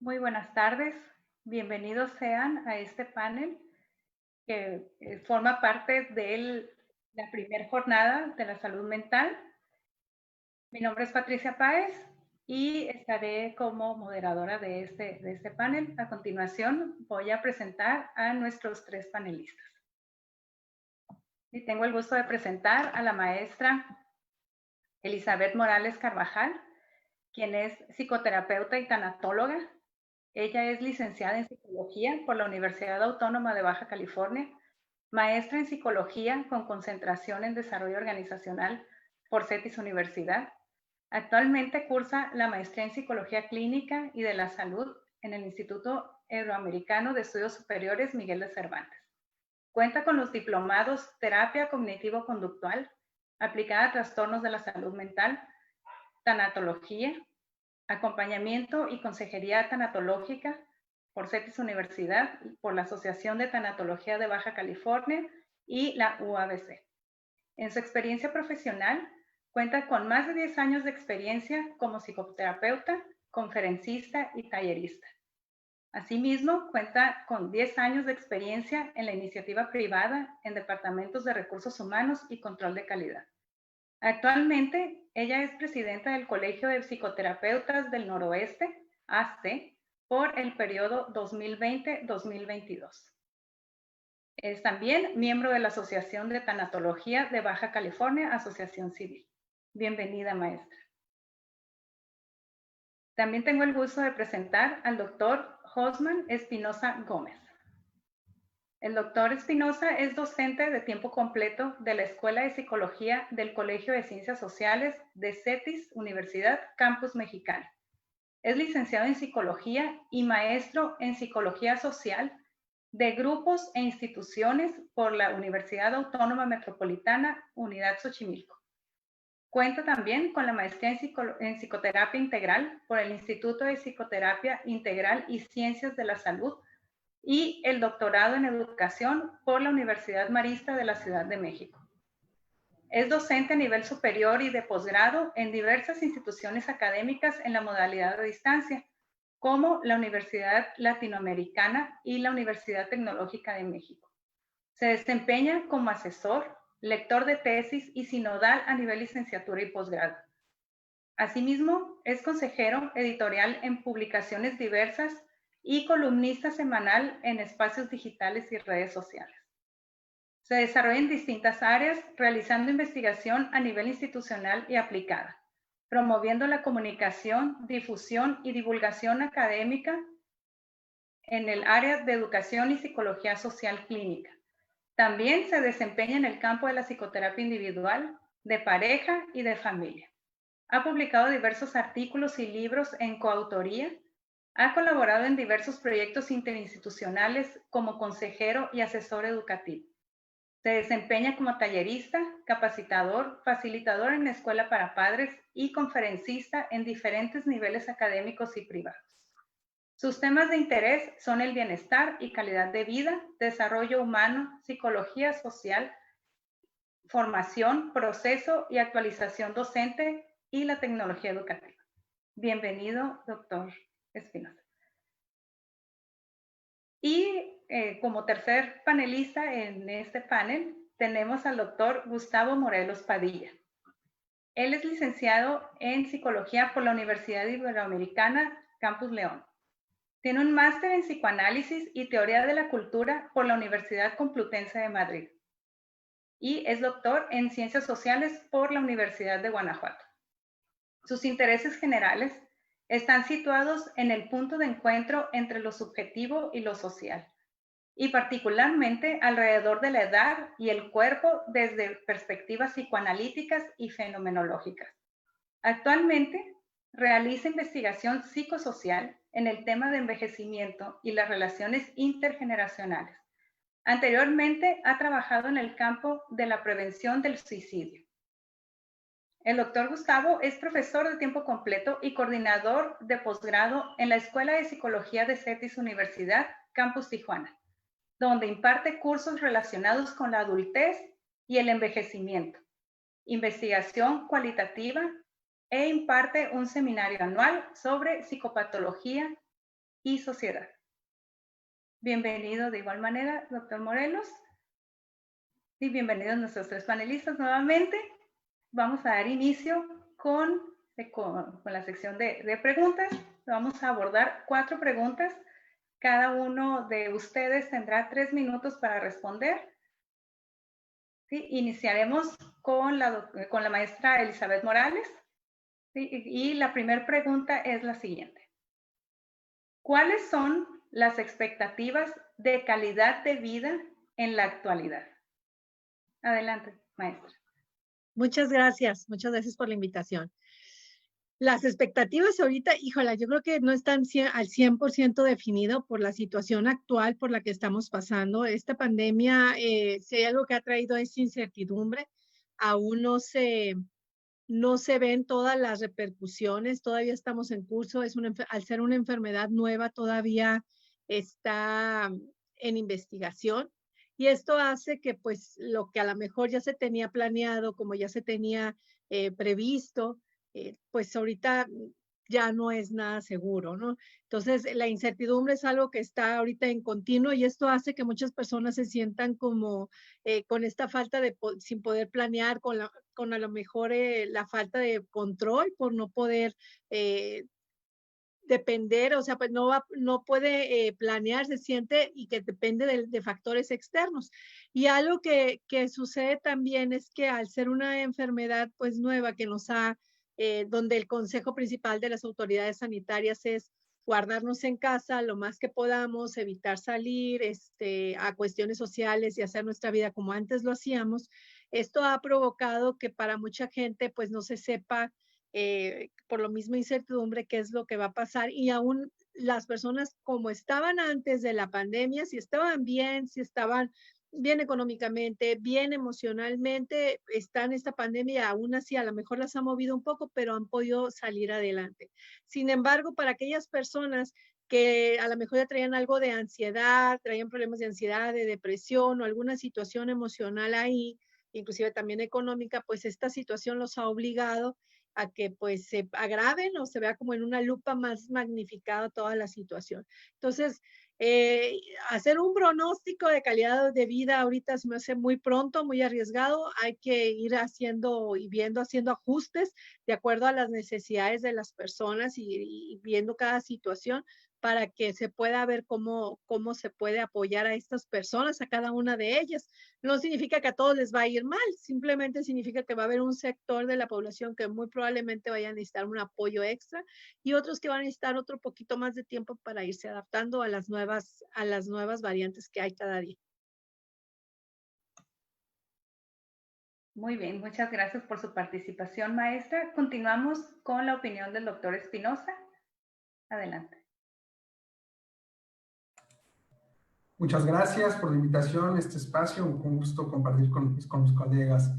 Muy buenas tardes, bienvenidos sean a este panel que forma parte de la primera jornada de la salud mental. Mi nombre es Patricia Páez y estaré como moderadora de este panel. A continuación voy a presentar a nuestros tres panelistas. Y tengo el gusto de presentar a la maestra Elizabeth Morales Carvajal, quien es psicoterapeuta y tanatóloga. Ella es licenciada en psicología por la Universidad Autónoma de Baja California, maestra en psicología con concentración en desarrollo organizacional por CETIS Universidad. Actualmente cursa la maestría en psicología clínica y de la salud en el Instituto Euroamericano de Estudios Superiores Miguel de Cervantes. Cuenta con los diplomados Terapia Cognitivo-Conductual, aplicada a trastornos de la salud mental, tanatología, acompañamiento y consejería tanatológica por CETIS Universidad, por la Asociación de Tanatología de Baja California y la UABC. En su experiencia profesional, cuenta con más de 10 años de experiencia como psicoterapeuta, conferencista y tallerista. Asimismo, cuenta con 10 años de experiencia en la iniciativa privada en departamentos de recursos humanos y control de calidad. Actualmente, ella es presidenta del Colegio de Psicoterapeutas del Noroeste, AC, por el periodo 2020-2022. Es también miembro de la Asociación de Tanatología de Baja California, Asociación Civil. Bienvenida, maestra. También tengo el gusto de presentar al doctor Josman Espinosa Gómez. El doctor Espinosa es docente de tiempo completo de la Escuela de Psicología del Colegio de Ciencias Sociales de CETIS Universidad Campus Mexicali. Es licenciado en Psicología y maestro en Psicología Social de Grupos e Instituciones por la Universidad Autónoma Metropolitana, Unidad Xochimilco. Cuenta también con la maestría en Psicoterapia Integral por el Instituto de Psicoterapia Integral y Ciencias de la Salud y el doctorado en Educación por la Universidad Marista de la Ciudad de México. Es docente a nivel superior y de posgrado en diversas instituciones académicas en la modalidad de distancia, como la Universidad Latinoamericana y la Universidad Tecnológica de México. Se desempeña como asesor, lector de tesis y sinodal a nivel licenciatura y posgrado. Asimismo, es consejero editorial en publicaciones diversas y columnista semanal en espacios digitales y redes sociales. Se desarrolla en distintas áreas, realizando investigación a nivel institucional y aplicada, promoviendo la comunicación, difusión y divulgación académica en el área de educación y psicología social clínica. También se desempeña en el campo de la psicoterapia individual, de pareja y de familia. Ha publicado diversos artículos y libros en coautoría. Ha colaborado en diversos proyectos interinstitucionales como consejero y asesor educativo. Se desempeña como tallerista, capacitador, facilitador en la escuela para padres y conferencista en diferentes niveles académicos y privados. Sus temas de interés son el bienestar y calidad de vida, desarrollo humano, psicología social, formación, proceso y actualización docente y la tecnología educativa. Bienvenido, doctor Espinosa. Y como tercer panelista en este panel tenemos al doctor Gustavo Morelos Padilla. Él es licenciado en Psicología por la Universidad Iberoamericana, Campus León. Tiene un máster en Psicoanálisis y Teoría de la Cultura por la Universidad Complutense de Madrid. Y es doctor en Ciencias Sociales por la Universidad de Guanajuato. Sus intereses generales están situados en el punto de encuentro entre lo subjetivo y lo social, y particularmente alrededor de la edad y el cuerpo desde perspectivas psicoanalíticas y fenomenológicas. Actualmente realiza investigación psicosocial en el tema de envejecimiento y las relaciones intergeneracionales. Anteriormente ha trabajado en el campo de la prevención del suicidio. El doctor Gustavo es profesor de tiempo completo y coordinador de posgrado en la Escuela de Psicología de CETIS Universidad, Campus Tijuana, donde imparte cursos relacionados con la adultez y el envejecimiento, investigación cualitativa e imparte un seminario anual sobre psicopatología y sociedad. Bienvenido de igual manera, doctor Morelos, y bienvenidos nuestros tres panelistas nuevamente. Vamos a dar inicio con la sección de preguntas. Vamos a abordar 4 preguntas. Cada uno de ustedes tendrá 3 minutos para responder. ¿Sí? Iniciaremos con la maestra Elizabeth Morales. ¿Sí? Y la primera pregunta es la siguiente. ¿Cuáles son las expectativas de calidad de vida en la actualidad? Adelante, maestra. Muchas gracias por la invitación. Las expectativas ahorita, híjola, yo creo que no están al 100% definido por la situación actual por la que estamos pasando. Esta pandemia, si hay algo que ha traído es incertidumbre. Aún no se ven todas las repercusiones, todavía estamos en curso. Al ser una enfermedad nueva, todavía está en investigación. Y esto hace que pues lo que a lo mejor ya se tenía planeado, como ya se tenía previsto, pues ahorita ya no es nada seguro, ¿no? Entonces, la incertidumbre es algo que está ahorita en continuo y esto hace que muchas personas se sientan como con esta falta sin poder planear, con a lo mejor la falta de control por no poder depender, o sea, pues no puede planear, se siente y que depende de factores externos. Y algo que sucede también es que al ser una enfermedad pues nueva que donde el consejo principal de las autoridades sanitarias es guardarnos en casa lo más que podamos, evitar salir a cuestiones sociales y hacer nuestra vida como antes lo hacíamos, esto ha provocado que para mucha gente pues no se sepa por lo mismo incertidumbre qué es lo que va a pasar y aún las personas como estaban antes de la pandemia, si estaban bien económicamente, bien emocionalmente, están esta pandemia, aún así a lo mejor las ha movido un poco, pero han podido salir adelante. Sin embargo, para aquellas personas que a lo mejor ya traían algo de ansiedad, traían problemas de ansiedad, de depresión o alguna situación emocional ahí, inclusive también económica, pues esta situación los ha obligado a que pues se agraven o se vea como en una lupa más magnificada toda la situación. Entonces, hacer un pronóstico de calidad de vida ahorita se me hace muy pronto, muy arriesgado. Hay que ir haciendo ajustes de acuerdo a las necesidades de las personas y viendo cada situación para que se pueda ver cómo se puede apoyar a estas personas, a cada una de ellas. No significa que a todos les va a ir mal, simplemente significa que va a haber un sector de la población que muy probablemente vaya a necesitar un apoyo extra y otros que van a necesitar otro poquito más de tiempo para irse adaptando a las nuevas variantes que hay cada día. Muy bien, muchas gracias por su participación, maestra. Continuamos con la opinión del doctor Espinosa. Adelante. Muchas gracias por la invitación a este espacio, un gusto compartir con mis colegas.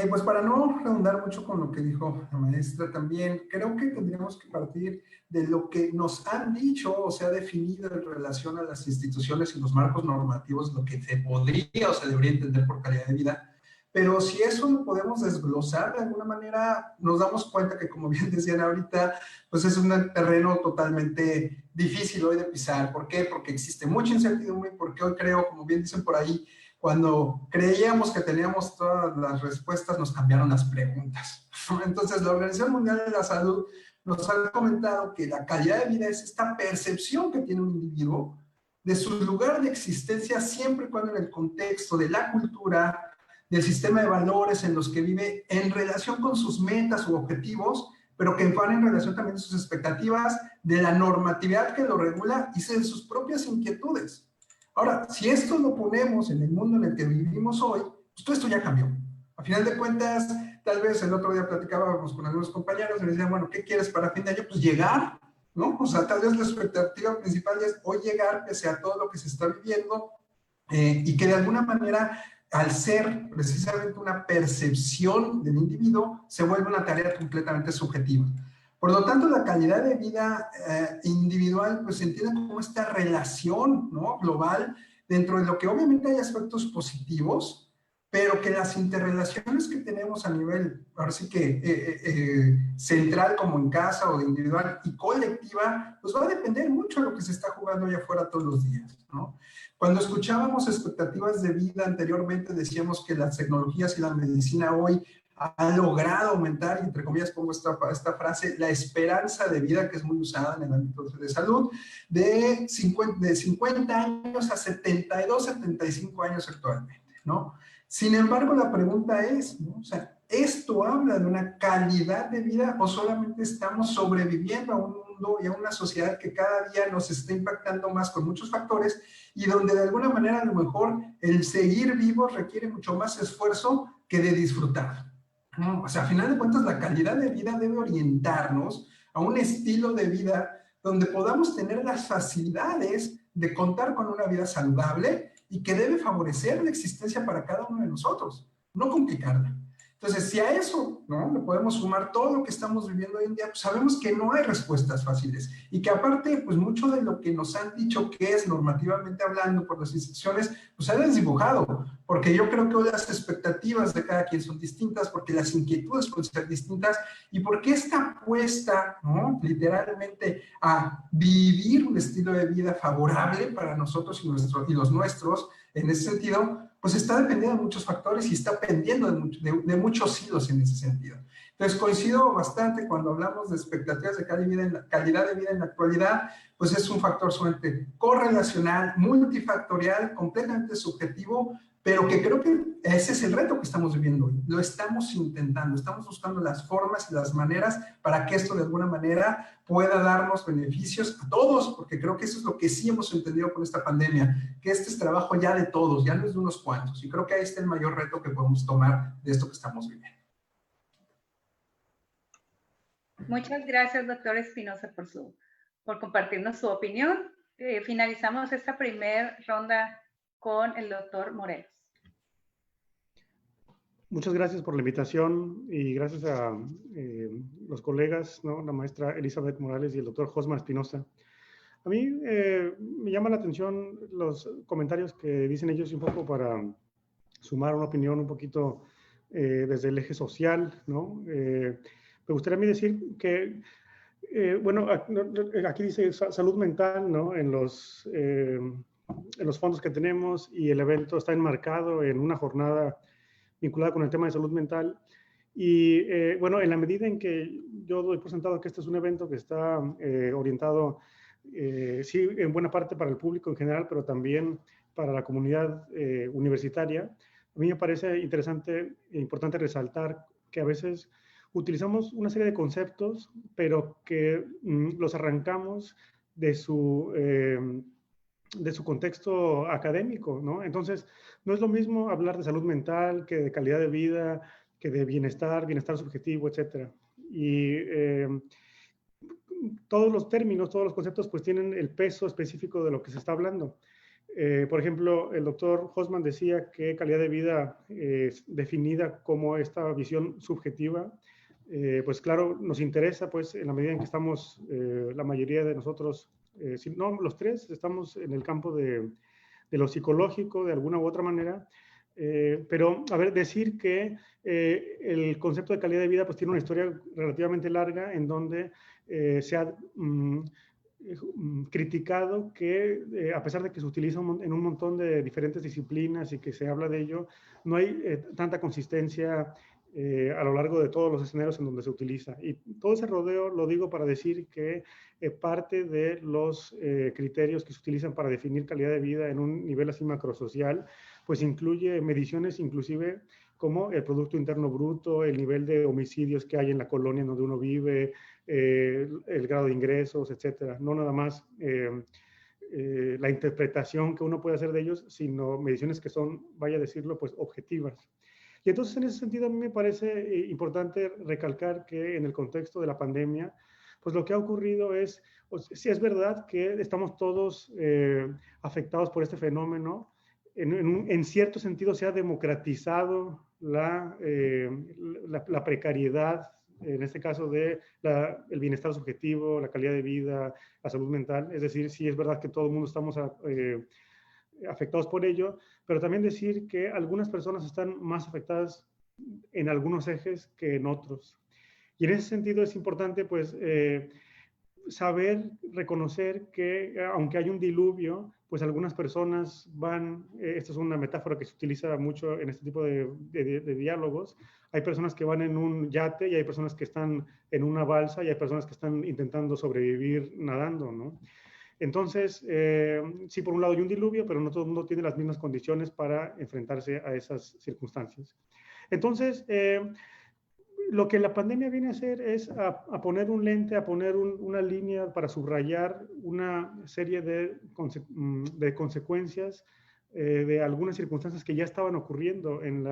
Pues para no redundar mucho con lo que dijo la maestra también, creo que tendríamos que partir de lo que nos han dicho o se ha definido en relación a las instituciones y los marcos normativos, lo que se podría o se debería entender por calidad de vida. Pero si eso lo podemos desglosar de alguna manera, nos damos cuenta que, como bien decían ahorita, pues es un terreno totalmente difícil hoy de pisar. ¿Por qué? Porque existe mucha incertidumbre y porque hoy creo, como bien dicen por ahí, cuando creíamos que teníamos todas las respuestas, nos cambiaron las preguntas. Entonces, la Organización Mundial de la Salud nos ha comentado que la calidad de vida es esta percepción que tiene un individuo de su lugar de existencia siempre y cuando en el contexto de la cultura, del sistema de valores en los que vive en relación con sus metas u objetivos, pero que van en relación también de sus expectativas, de la normatividad que lo regula y de sus propias inquietudes. Ahora, si esto lo ponemos en el mundo en el que vivimos hoy, pues todo esto ya cambió. A final de cuentas, tal vez el otro día platicábamos con algunos compañeros y me decían, bueno, ¿qué quieres para fin de año? Pues llegar, ¿no? O sea, tal vez la expectativa principal es hoy llegar, pese a todo lo que se está viviendo, y que de alguna manera, al ser precisamente una percepción del individuo, se vuelve una tarea completamente subjetiva. Por lo tanto, la calidad de vida individual pues se entiende como esta relación, ¿no?, global, dentro de lo que obviamente hay aspectos positivos, pero que las interrelaciones que tenemos a nivel, ahora sí que central como en casa o de individual y colectiva, pues va a depender mucho de lo que se está jugando allá afuera todos los días, ¿no? Cuando escuchábamos expectativas de vida anteriormente, decíamos que las tecnologías y la medicina hoy ha logrado aumentar, y entre comillas pongo esta frase, la esperanza de vida, que es muy usada en el ámbito de salud, de 50 años a 72, 75 años actualmente, ¿no? Sin embargo, la pregunta es, ¿no? O sea, ¿esto habla de una calidad de vida o solamente estamos sobreviviendo a un mundo y a una sociedad que cada día nos está impactando más con muchos factores y donde de alguna manera a lo mejor el seguir vivos requiere mucho más esfuerzo que de disfrutar? ¿No? O sea, a final de cuentas, la calidad de vida debe orientarnos a un estilo de vida donde podamos tener las facilidades de contar con una vida saludable y que debe favorecer la existencia para cada uno de nosotros, no complicarla. Entonces, si a eso, ¿no?, le podemos sumar todo lo que estamos viviendo hoy en día, pues sabemos que no hay respuestas fáciles y que aparte, pues mucho de lo que nos han dicho que es normativamente hablando por las instituciones, pues se ha desdibujado, porque yo creo que hoy las expectativas de cada quien son distintas, porque las inquietudes pueden ser distintas y porque esta apuesta, ¿no?, literalmente a vivir un estilo de vida favorable para nosotros y los nuestros, en ese sentido, pues está dependiendo de muchos factores y está pendiendo de muchos hilos en ese sentido. Entonces coincido bastante cuando hablamos de expectativas de calidad de vida en la actualidad, pues es un factor sumamente correlacional, multifactorial, completamente subjetivo, pero que creo que ese es el reto que estamos viviendo hoy. Lo estamos intentando, estamos buscando las formas y las maneras para que esto de alguna manera pueda darnos beneficios a todos, porque creo que eso es lo que sí hemos entendido con esta pandemia, que este es trabajo ya de todos, ya no es de unos cuantos, y creo que ahí está el mayor reto que podemos tomar de esto que estamos viviendo. Muchas gracias, doctor Espinosa, por compartirnos su opinión. Finalizamos esta primera ronda con el doctor Morelos. Muchas gracias por la invitación y gracias a los colegas, ¿no?, la maestra Elizabeth Morales y el doctor Josman Espinosa. A mí me llama la atención los comentarios que dicen ellos un poco para sumar una opinión un poquito desde el eje social, ¿no? Me gustaría a mí decir que, bueno, aquí dice salud mental, ¿no?, en los fondos que tenemos, y el evento está enmarcado en una jornada vinculada con el tema de salud mental. Y bueno, en la medida en que yo doy por sentado que este es un evento que está orientado, sí, en buena parte para el público en general, pero también para la comunidad universitaria, a mí me parece interesante e importante resaltar que a veces utilizamos una serie de conceptos, pero que los arrancamos de su contexto académico, ¿no? Entonces, no es lo mismo hablar de salud mental que de calidad de vida, que de bienestar subjetivo, etcétera. Y todos los términos, todos los conceptos, pues tienen el peso específico de lo que se está hablando. Por ejemplo, el doctor Josman decía que calidad de vida es definida como esta visión subjetiva. Pues claro, nos interesa, pues en la medida en que estamos, la mayoría de nosotros, si no los tres, estamos en el campo de lo psicológico de alguna u otra manera, pero a ver, decir que el concepto de calidad de vida pues tiene una historia relativamente larga en donde se ha criticado que a pesar de que se utiliza en un montón de diferentes disciplinas y que se habla de ello, no hay tanta consistencia a lo largo de todos los escenarios en donde se utiliza. Y todo ese rodeo lo digo para decir que parte de los criterios que se utilizan para definir calidad de vida en un nivel así macrosocial, pues incluye mediciones inclusive como el Producto Interno Bruto, el nivel de homicidios que hay en la colonia en donde uno vive, el grado de ingresos, etcétera. No nada más la interpretación que uno puede hacer de ellos, sino mediciones que son, vaya a decirlo, pues objetivas. Y entonces, en ese sentido, a mí me parece importante recalcar que en el contexto de la pandemia, pues lo que ha ocurrido es, pues, sí es verdad que estamos todos afectados por este fenómeno. En cierto sentido se ha democratizado la precariedad, en este caso de el bienestar subjetivo, la calidad de vida, la salud mental. Es decir, sí es verdad que todo el mundo estamos afectados por ello, pero también decir que algunas personas están más afectadas en algunos ejes que en otros. Y en ese sentido es importante, pues, saber reconocer que aunque hay un diluvio, pues algunas personas van, esta es una metáfora que se utiliza mucho en este tipo de diálogos, hay personas que van en un yate y hay personas que están en una balsa y hay personas que están intentando sobrevivir nadando, ¿no? Entonces, sí, por un lado hay un diluvio, pero no todo el mundo tiene las mismas condiciones para enfrentarse a esas circunstancias. Entonces, lo que la pandemia viene a hacer es a poner un lente, a poner una línea para subrayar una serie de consecuencias de algunas circunstancias que ya estaban ocurriendo en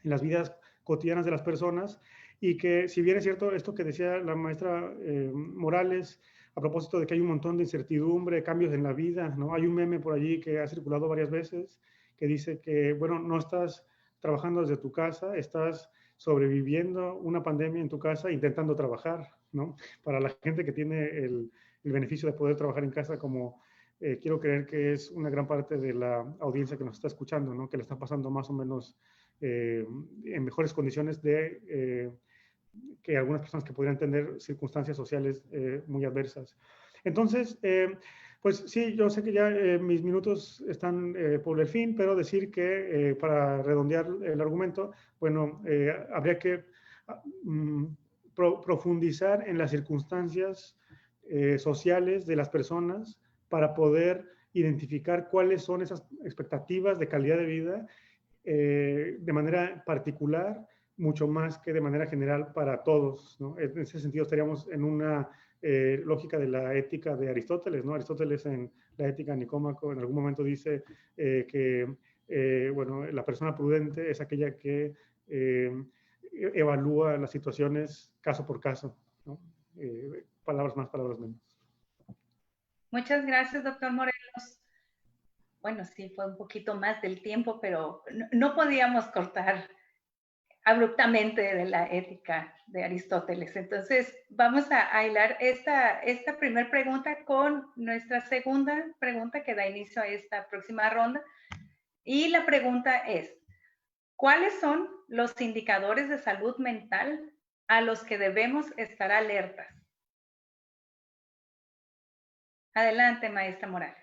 las vidas cotidianas de las personas y que, si bien es cierto esto que decía la maestra Morales, a propósito de que hay un montón de incertidumbre, cambios en la vida, ¿no? Hay un meme por allí que ha circulado varias veces que dice que, bueno, no estás trabajando desde tu casa, estás sobreviviendo una pandemia en tu casa intentando trabajar, ¿no? Para la gente que tiene el beneficio de poder trabajar en casa, como quiero creer que es una gran parte de la audiencia que nos está escuchando, ¿no? Que le está pasando más o menos en mejores condiciones que algunas personas que podrían tener circunstancias sociales muy adversas. Entonces, pues sí, yo sé que ya mis minutos están por el fin, pero decir que para redondear el argumento, bueno, habría que profundizar en las circunstancias sociales de las personas para poder identificar cuáles son esas expectativas de calidad de vida de manera particular, mucho más que de manera general para todos, ¿no? En ese sentido estaríamos en una lógica de la ética de Aristóteles, ¿no? Aristóteles en la ética Nicómaco en algún momento dice bueno, la persona prudente es aquella que evalúa las situaciones caso por caso, ¿no? Palabras más, palabras menos. Muchas gracias, doctor Morelos. Bueno, sí, fue un poquito más del tiempo, pero no podíamos cortar abruptamente de la ética de Aristóteles. Entonces, vamos a hilar esta primera pregunta con nuestra segunda pregunta que da inicio a esta próxima ronda. Y la pregunta es, ¿cuáles son los indicadores de salud mental a los que debemos estar alertas? Adelante, maestra Morales.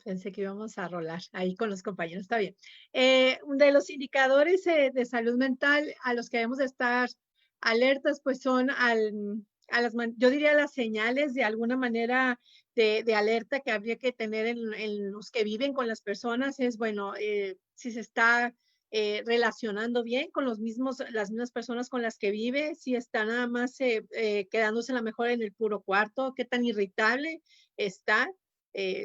Pensé que íbamos a rolar ahí con los compañeros, está bien. De los indicadores de salud mental a los que debemos de estar alertas, pues son yo diría las señales de alguna manera de alerta que habría que tener en los que viven con las personas, es bueno, si se está relacionando bien con las mismas personas con las que vive, si está nada más quedándose a lo mejor en el puro cuarto, qué tan irritable está.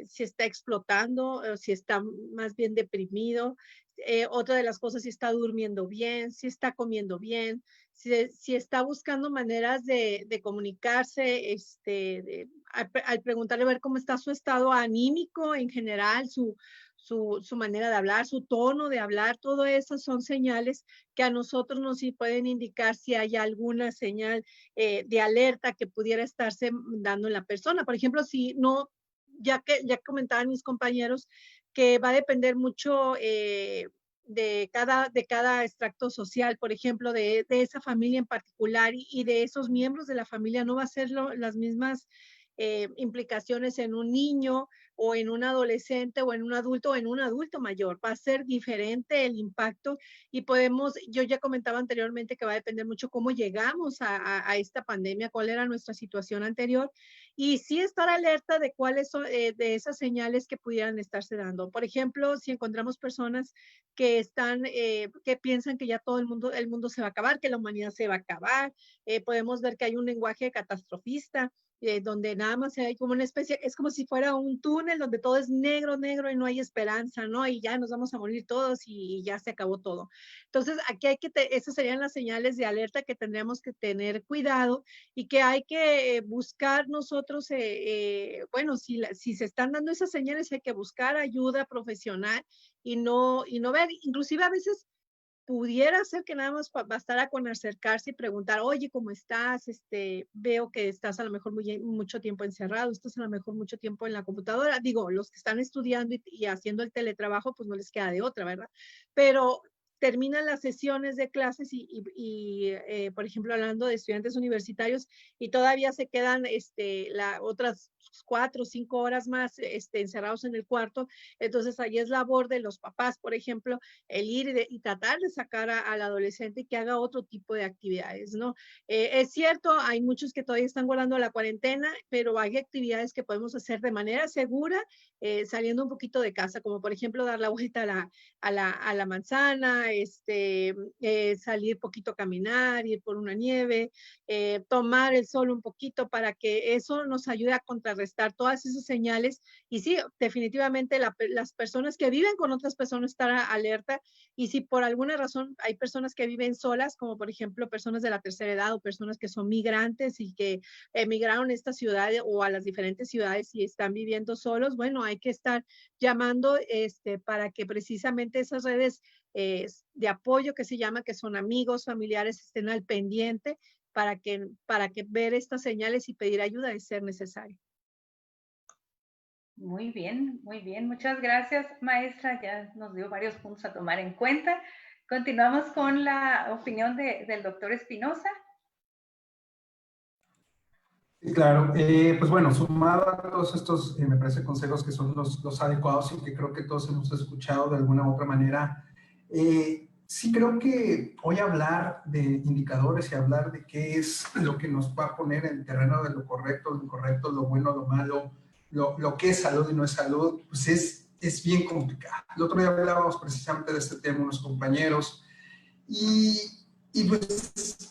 Si está explotando, si está más bien deprimido. Otra de las cosas, si está durmiendo bien, si está comiendo bien, si está buscando maneras de comunicarse, al preguntarle a ver cómo está su estado anímico en general, su manera de hablar, su tono de hablar, todo eso son señales que a nosotros nos pueden indicar si hay alguna señal de alerta que pudiera estarse dando en la persona. Por ejemplo, si no, ya comentaban mis compañeros que va a depender mucho de cada extracto social, por ejemplo, de esa familia en particular y de esos miembros de la familia, no va a ser las mismas implicaciones en un niño o en un adolescente o en un adulto o en un adulto mayor. Va a ser diferente el impacto y yo ya comentaba anteriormente que va a depender mucho cómo llegamos a esta pandemia, cuál era nuestra situación anterior y sí estar alerta de cuáles son de esas señales que pudieran estarse dando. Por ejemplo, si encontramos personas que que piensan que ya todo el mundo se va a acabar, que la humanidad se va a acabar, podemos ver que hay un lenguaje catastrofista, donde nada más hay como una especie, es como si fuera un túnel donde todo es negro, negro y no hay esperanza, ¿no? Y ya nos vamos a morir todos y ya se acabó todo. Entonces, aquí esas serían las señales de alerta que tendríamos que tener cuidado y que hay que buscar nosotros, bueno, si se están dando esas señales hay que buscar ayuda profesional y no ver, inclusive a veces pudiera ser que nada más bastara con acercarse y preguntar, oye, ¿cómo estás? Veo que estás a lo mejor mucho tiempo encerrado, estás a lo mejor mucho tiempo en la computadora. Digo, los que están estudiando y haciendo el teletrabajo, pues no les queda de otra, ¿verdad? Pero terminan las sesiones de clases por ejemplo, hablando de estudiantes universitarios, y todavía se quedan otras 4 o 5 horas más encerrados en el cuarto. Entonces, ahí es labor de los papás, por ejemplo, el ir y tratar de sacar al adolescente que haga otro tipo de actividades, ¿no? Es cierto, hay muchos que todavía están guardando la cuarentena, pero hay actividades que podemos hacer de manera segura, saliendo un poquito de casa, como por ejemplo dar la vuelta a la manzana, salir poquito a caminar, ir por una nieve, tomar el sol un poquito para que eso nos ayude a contrarrestar todas esas señales. Y sí, definitivamente las personas que viven con otras personas están alerta, y si por alguna razón hay personas que viven solas, como por ejemplo personas de la tercera edad o personas que son migrantes y que emigraron a esta ciudad o a las diferentes ciudades y están viviendo solos, bueno, hay que estar llamando para que precisamente esas redes de apoyo que se llama, que son amigos, familiares, estén al pendiente para que ver estas señales y pedir ayuda de ser necesario. Muy bien, muy bien. Muchas gracias, maestra. Ya nos dio varios puntos a tomar en cuenta. Continuamos con la opinión del doctor Espinosa. Claro, pues bueno, sumado a todos estos, me parece, consejos que son los adecuados y que creo que todos hemos escuchado de alguna u otra manera, sí creo que hoy hablar de indicadores y hablar de qué es lo que nos va a poner en el terreno de lo correcto, lo incorrecto, lo bueno, lo malo, lo que es salud y no es salud, pues es bien complicado. El otro día hablábamos precisamente de este tema unos compañeros y pues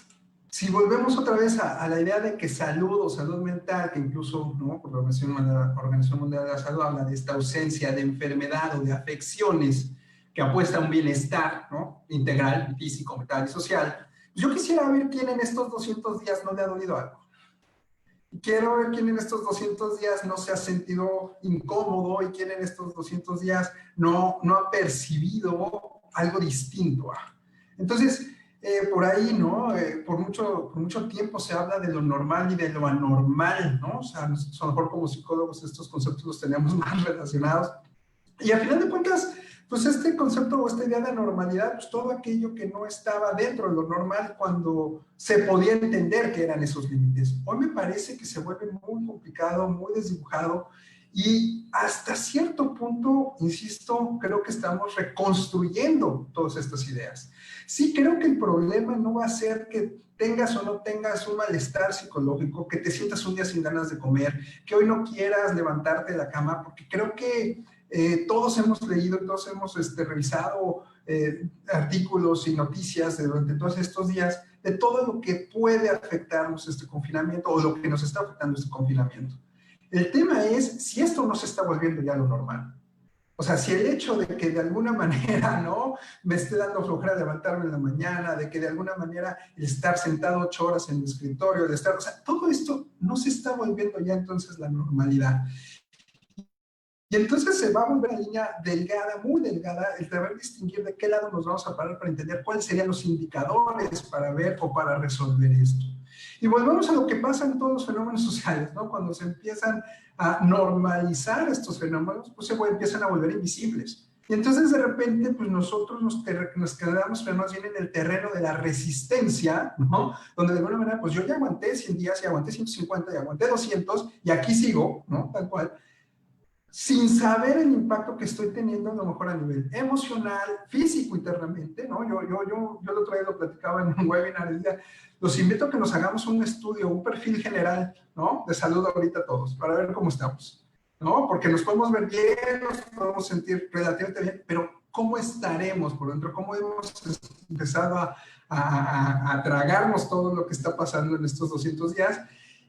si volvemos otra vez a la idea de que salud o salud mental, que incluso, ¿no?, por la Organización Mundial de la Salud habla de esta ausencia de enfermedad o de afecciones que apuesta a un bienestar, ¿no?, integral, físico, mental y social. Yo quisiera ver quién en estos 200 días no le ha dolido algo. Quiero ver quién en estos 200 días no se ha sentido incómodo y quién en estos 200 días no ha percibido algo distinto. Entonces, por ahí, ¿no? Por mucho tiempo se habla de lo normal y de lo anormal, ¿no? O sea, nosotros a lo mejor como psicólogos estos conceptos los tenemos más relacionados. Y al final de cuentas, pues este concepto o esta idea de normalidad, pues todo aquello que no estaba dentro de lo normal cuando se podía entender que eran esos límites. Hoy me parece que se vuelve muy complicado, muy desdibujado y hasta cierto punto, insisto, creo que estamos reconstruyendo todas estas ideas. Sí, creo que el problema no va a ser que tengas o no tengas un malestar psicológico, que te sientas un día sin ganas de comer, que hoy no quieras levantarte de la cama, porque creo que todos hemos leído y todos hemos revisado artículos y noticias durante todos estos días de todo lo que puede afectarnos este confinamiento o lo que nos está afectando este confinamiento. El tema es si esto no se está volviendo ya lo normal. O sea, si el hecho de que de alguna manera, ¿no?, me esté dando flojera levantarme en la mañana, de que de alguna manera el estar sentado 8 horas en el escritorio, o sea, todo esto no se está volviendo ya entonces la normalidad. Y entonces se va a volver una línea delgada, muy delgada, el saber distinguir de qué lado nos vamos a parar para entender cuáles serían los indicadores para ver o para resolver esto. Y volvemos a lo que pasa en todos los fenómenos sociales, ¿no? Cuando se empiezan a normalizar estos fenómenos, pues empiezan a volver invisibles. Y entonces de repente, pues nosotros nos quedamos más bien en el terreno de la resistencia, ¿no? Donde de alguna manera, pues yo ya aguanté 100 días y aguanté 150 y aguanté 200 y aquí sigo, ¿no? Tal cual. Sin saber el impacto que estoy teniendo a lo mejor a nivel emocional, físico internamente, ¿no? Yo el otro día lo platicaba en un webinar, decía, los invito a que nos hagamos un estudio, un perfil general, ¿no?, de salud ahorita todos, para ver cómo estamos, ¿no? Porque nos podemos ver bien, nos podemos sentir relativamente bien, pero ¿cómo estaremos por dentro? ¿Cómo hemos empezado a tragarnos todo lo que está pasando en estos 200 días?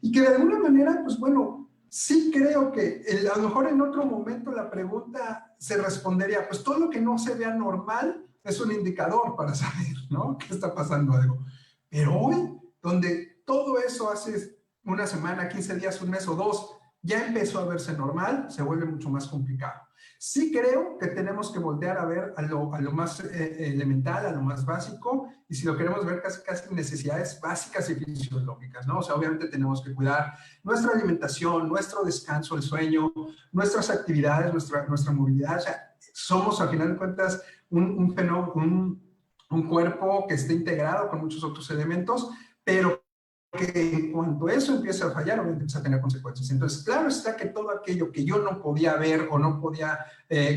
Y que de alguna manera, pues bueno, sí creo que a lo mejor en otro momento la pregunta se respondería, pues todo lo que no se vea normal es un indicador para saber, ¿no?, que está pasando algo. Pero hoy, donde todo eso hace una semana, 15 días, un mes o dos, ya empezó a verse normal, se vuelve mucho más complicado. Sí creo que tenemos que voltear a ver a lo más elemental, a lo más básico, y si lo queremos ver casi necesidades básicas y fisiológicas, ¿no? O sea, obviamente tenemos que cuidar nuestra alimentación, nuestro descanso, el sueño, nuestras actividades, nuestra movilidad. O sea, somos, al final de cuentas, un cuerpo que esté integrado con muchos otros elementos, pero que en cuanto eso empieza a fallar, obviamente empieza a tener consecuencias. Entonces, claro está que todo aquello que yo no podía ver o no podía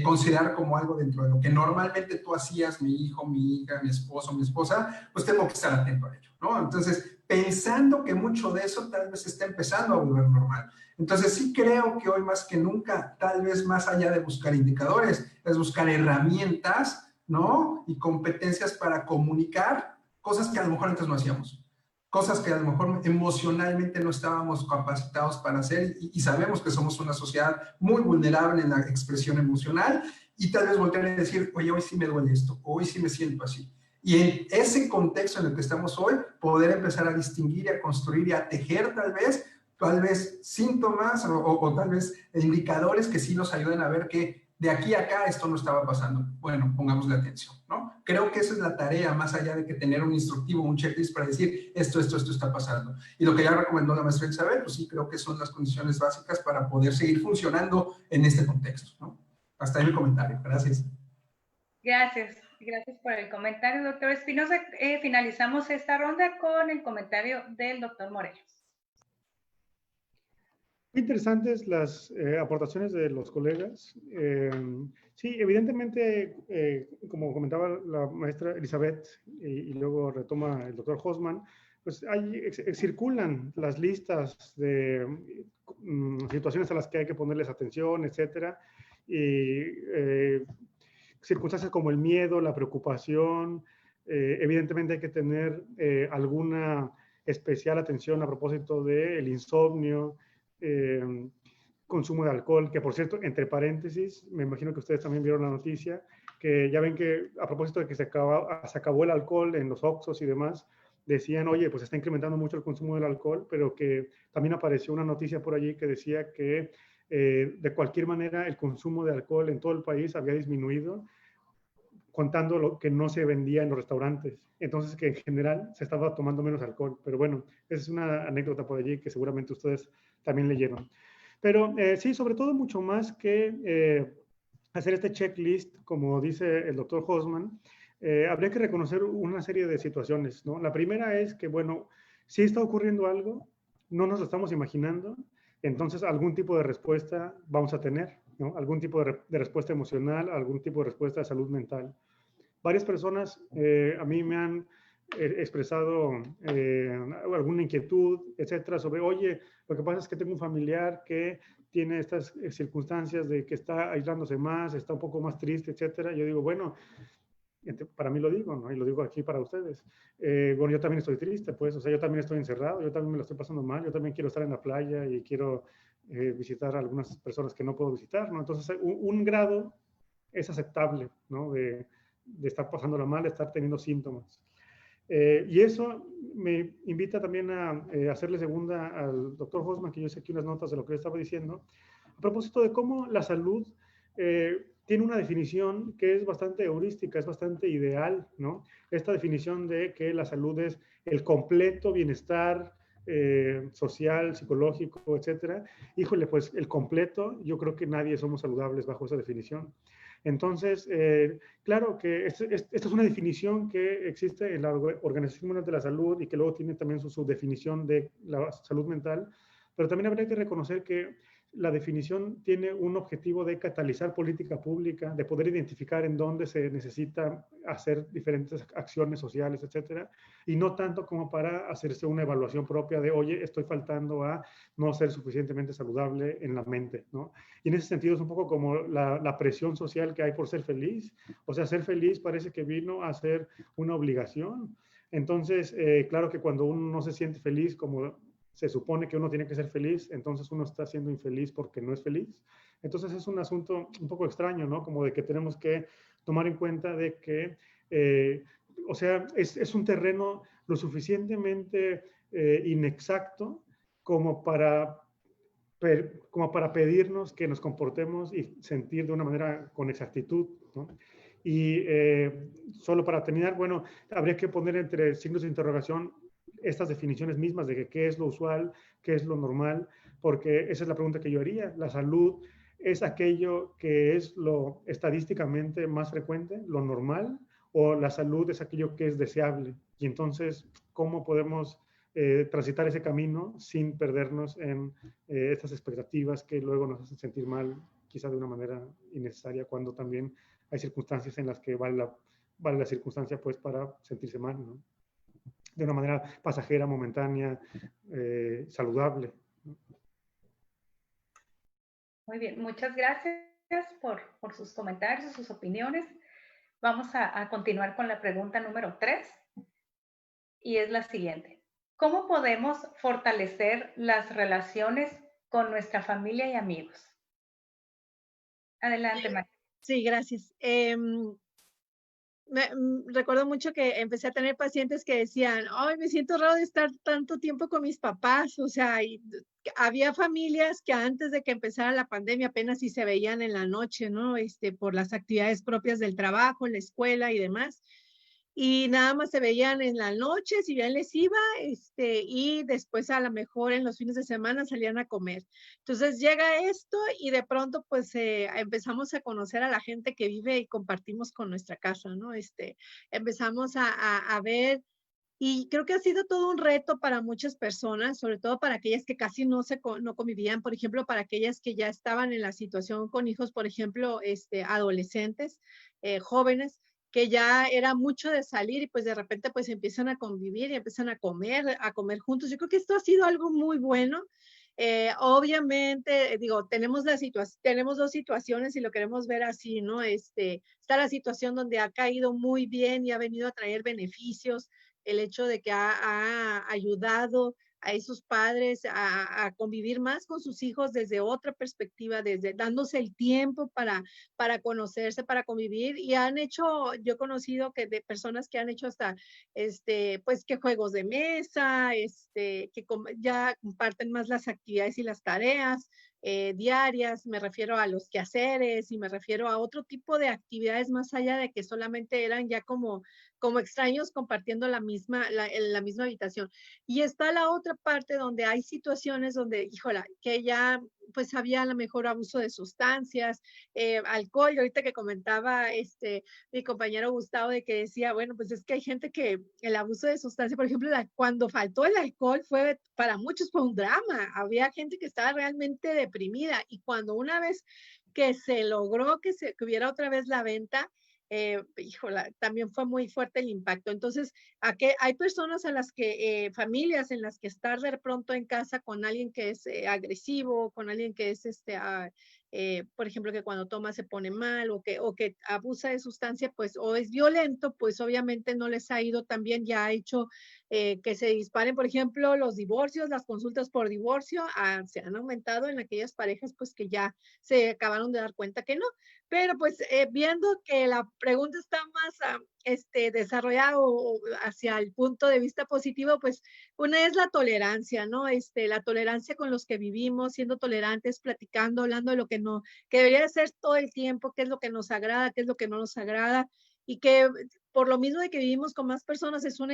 considerar como algo dentro de lo que normalmente tú hacías, mi hijo, mi hija, mi esposo, mi esposa, pues tengo que estar atento a ello, ¿no? Entonces, pensando que mucho de eso tal vez está empezando a volver normal. Entonces, sí creo que hoy más que nunca, tal vez más allá de buscar indicadores, es buscar herramientas, ¿no? Y competencias para comunicar cosas que a lo mejor antes no hacíamos. Cosas que a lo mejor emocionalmente no estábamos capacitados para hacer y sabemos que somos una sociedad muy vulnerable en la expresión emocional y tal vez voltear a decir, oye, hoy sí me duele esto, hoy sí me siento así. Y en ese contexto en el que estamos hoy, poder empezar a distinguir y a construir y a tejer tal vez síntomas o tal vez indicadores que sí nos ayuden a ver que de aquí a acá esto no estaba pasando. Bueno, pongámosle atención, ¿no? Creo que esa es la tarea, más allá de que tener un instructivo, un checklist para decir esto está pasando. Y lo que ya recomendó la maestra Elizabeth, pues sí, creo que son las condiciones básicas para poder seguir funcionando en este contexto, ¿no? Hasta ahí mi comentario. Gracias. Gracias. Gracias por el comentario, doctor Espinosa. Finalizamos esta ronda con el comentario del doctor Morelos. Interesantes las aportaciones de los colegas. Sí, evidentemente, como comentaba la maestra Elizabeth y luego retoma el doctor Hosman, pues circulan las listas de situaciones a las que hay que ponerles atención, etcétera, y circunstancias como el miedo, la preocupación. Evidentemente hay que tener alguna especial atención a propósito del insomnio, consumo de alcohol, que por cierto, entre paréntesis, me imagino que ustedes también vieron la noticia, que ya ven que a propósito de que se acabó el alcohol en los Oxxos y demás, decían, oye, pues está incrementando mucho el consumo del alcohol, pero que también apareció una noticia por allí que decía que de cualquier manera el consumo de alcohol en todo el país había disminuido, contando lo que no se vendía en los restaurantes. Entonces, que en general se estaba tomando menos alcohol. Pero bueno, esa es una anécdota por allí que seguramente ustedes también leyeron. Pero sí, sobre todo mucho más que hacer este checklist, como dice el doctor Hosman, habría que reconocer una serie de situaciones, ¿no? La primera es que, bueno, si está ocurriendo algo, no nos lo estamos imaginando, entonces algún tipo de respuesta vamos a tener, ¿no? Algún tipo de respuesta emocional, algún tipo de respuesta de salud mental. Varias personas a mí me han expresado alguna inquietud, etcétera, sobre, oye, lo que pasa es que tengo un familiar que tiene estas circunstancias de que está aislándose más, está un poco más triste, etcétera. Yo digo, bueno, para mí lo digo, ¿no? Y lo digo aquí para ustedes. Bueno, yo también estoy triste, pues, o sea, yo también estoy encerrado, yo también me lo estoy pasando mal, yo también quiero estar en la playa y quiero visitar a algunas personas que no puedo visitar, ¿no? Entonces, un grado es aceptable, ¿no? De estar pasándola mal, de estar teniendo síntomas. Y eso me invita también a hacerle segunda al doctor Hosman, que yo sé aquí unas notas de lo que él estaba diciendo, a propósito de cómo la salud tiene una definición que es bastante heurística, es bastante ideal, ¿no? Esta definición de que la salud es el completo bienestar social, psicológico, etcétera. Híjole, pues el completo, yo creo que nadie somos saludables bajo esa definición. Entonces, claro que esta es una definición que existe en la Organización Mundial de la Salud y que luego tiene también su definición de la salud mental, pero también habría que reconocer que la definición tiene un objetivo de catalizar política pública, de poder identificar en dónde se necesita hacer diferentes acciones sociales, etcétera, y no tanto como para hacerse una evaluación propia de, oye, estoy faltando a no ser suficientemente saludable en la mente, ¿no? Y en ese sentido es un poco como la presión social que hay por ser feliz. O sea, ser feliz parece que vino a ser una obligación. Entonces, claro que cuando uno no se siente feliz como se supone que uno tiene que ser feliz, entonces uno está siendo infeliz porque no es feliz. Entonces es un asunto un poco extraño, ¿no? Como de que tenemos que tomar en cuenta de que, o sea, es un terreno lo suficientemente inexacto como para como para pedirnos que nos comportemos y sentir de una manera con exactitud, ¿no? Y solo para terminar, bueno, habría que poner entre signos de interrogación estas definiciones mismas de qué es lo usual, qué es lo normal, porque esa es la pregunta que yo haría. La salud es aquello que es lo estadísticamente más frecuente, lo normal, o la salud es aquello que es deseable. Y entonces, ¿cómo podemos transitar ese camino sin perdernos en estas expectativas que luego nos hacen sentir mal, quizá de una manera innecesaria, cuando también hay circunstancias en las que vale la circunstancia pues para sentirse mal, ¿no? De una manera pasajera, momentánea, saludable. Muy bien, muchas gracias por sus comentarios, sus opiniones. Vamos a continuar con la pregunta número 3 y es la siguiente. ¿Cómo podemos fortalecer las relaciones con nuestra familia y amigos? Adelante, María. Sí, gracias. Recuerdo mucho que empecé a tener pacientes que decían, ay, me siento raro de estar tanto tiempo con mis papás. O sea, había familias que antes de que empezara la pandemia apenas sí se veían en la noche, ¿no? Por las actividades propias del trabajo, la escuela y demás. Y nada más se veían en la noche, si bien les iba, y después a lo mejor en los fines de semana salían a comer. Entonces llega esto y de pronto pues empezamos a conocer a la gente que vive y compartimos con nuestra casa, ¿no? Empezamos a ver y creo que ha sido todo un reto para muchas personas, sobre todo para aquellas que casi no convivían, por ejemplo, para aquellas que ya estaban en la situación con hijos, por ejemplo, adolescentes, jóvenes, que ya era mucho de salir y pues de repente pues empiezan a convivir y empiezan a comer juntos. Yo creo que esto ha sido algo muy bueno. Obviamente, digo, tenemos dos situaciones y lo queremos ver así, ¿no? Está la situación donde ha caído muy bien y ha venido a traer beneficios, el hecho de que ha ayudado a esos padres a convivir más con sus hijos desde otra perspectiva, desde dándose el tiempo para conocerse, para convivir, y han hecho, yo he conocido que de personas que han hecho hasta, pues que juegos de mesa, ya comparten más las actividades y las tareas diarias, me refiero a los quehaceres y me refiero a otro tipo de actividades más allá de que solamente eran ya como extraños compartiendo la misma habitación. Y está la otra parte donde hay situaciones donde, híjola, que ya pues había a lo mejor abuso de sustancias, alcohol, y ahorita que comentaba mi compañero Gustavo de que decía, bueno, pues es que hay gente que el abuso de sustancias, por ejemplo, cuando faltó el alcohol para muchos fue un drama, había gente que estaba realmente deprimida y cuando una vez que se logró que hubiera otra vez la venta, híjola, también fue muy fuerte el impacto. Entonces, hay personas a las que, familias en las que estar de pronto en casa con alguien que es agresivo, con alguien que es, por ejemplo, que cuando toma se pone mal o que abusa de sustancia, pues, o es violento, pues obviamente no les ha ido tan bien, ya ha hecho que se disparen, por ejemplo, los divorcios, las consultas por divorcio, se han aumentado en aquellas parejas, pues, que ya se acabaron de dar cuenta que no. Pero pues viendo que la pregunta está más desarrollada hacia el punto de vista positivo, pues una es la tolerancia, ¿no? La tolerancia con los que vivimos, siendo tolerantes, platicando, hablando de lo que no, que debería de ser todo el tiempo, qué es lo que nos agrada, qué es lo que no nos agrada, y que por lo mismo de que vivimos con más personas es un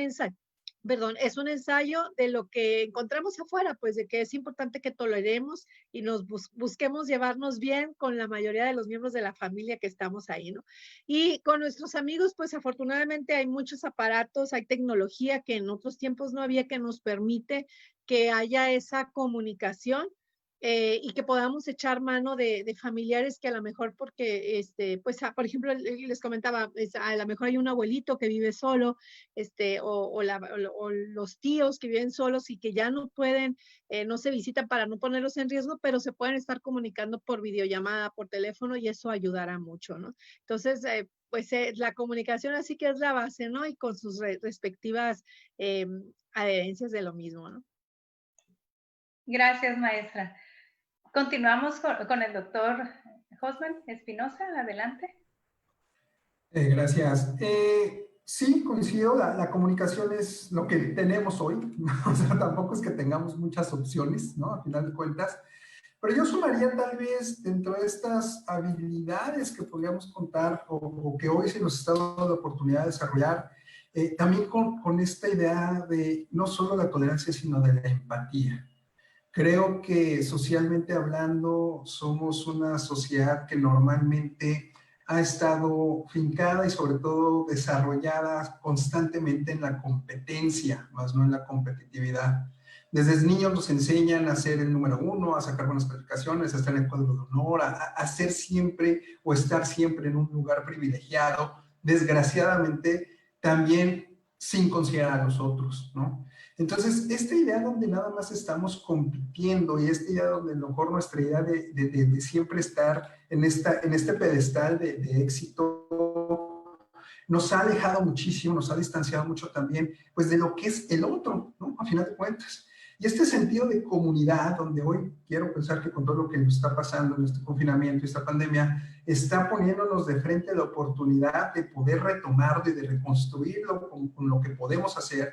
ensayo de lo que encontramos afuera, pues de que es importante que toleremos y nos busquemos llevarnos bien con la mayoría de los miembros de la familia que estamos ahí, ¿no? Y con nuestros amigos, pues afortunadamente hay muchos aparatos, hay tecnología que en otros tiempos no había, que nos permite que haya esa comunicación. Y que podamos echar mano de familiares que a lo mejor porque, pues, por ejemplo, les comentaba, a lo mejor hay un abuelito que vive solo, o los tíos que viven solos y que ya no pueden, no se visitan para no ponerlos en riesgo, pero se pueden estar comunicando por videollamada, por teléfono, y eso ayudará mucho, ¿no? Entonces, pues la comunicación así que es la base, ¿no? Y con sus respectivas adherencias de lo mismo, ¿no? Gracias, maestra. Continuamos con el doctor Hosman Espinosa. Adelante. Gracias. Sí, coincido, la comunicación es lo que tenemos hoy, o sea, tampoco es que tengamos muchas opciones, ¿no? A final de cuentas, Pero yo sumaría tal vez dentro de estas habilidades que podríamos contar o que hoy se nos está dando la oportunidad de desarrollar, también con esta idea de no solo la tolerancia, sino de la empatía. Creo que socialmente hablando somos una sociedad que normalmente ha estado fincada y sobre todo desarrollada constantemente en la competencia, más no en la competitividad. Desde niños nos enseñan a ser el número uno, a sacar buenas calificaciones, a estar en el cuadro de honor, a ser siempre o estar siempre en un lugar privilegiado. Desgraciadamente, también sin considerar a los otros, ¿no? Entonces, esta idea donde nada más estamos compitiendo y esta idea donde a lo mejor nuestra idea de siempre estar en este pedestal de éxito nos ha alejado muchísimo, nos ha distanciado mucho también, pues de lo que es el otro, ¿no? A final de cuentas. Y este sentido de comunidad, donde hoy quiero pensar que con todo lo que nos está pasando en este confinamiento, esta pandemia, está poniéndonos de frente la oportunidad de poder retomarlo y de reconstruirlo con lo que podemos hacer.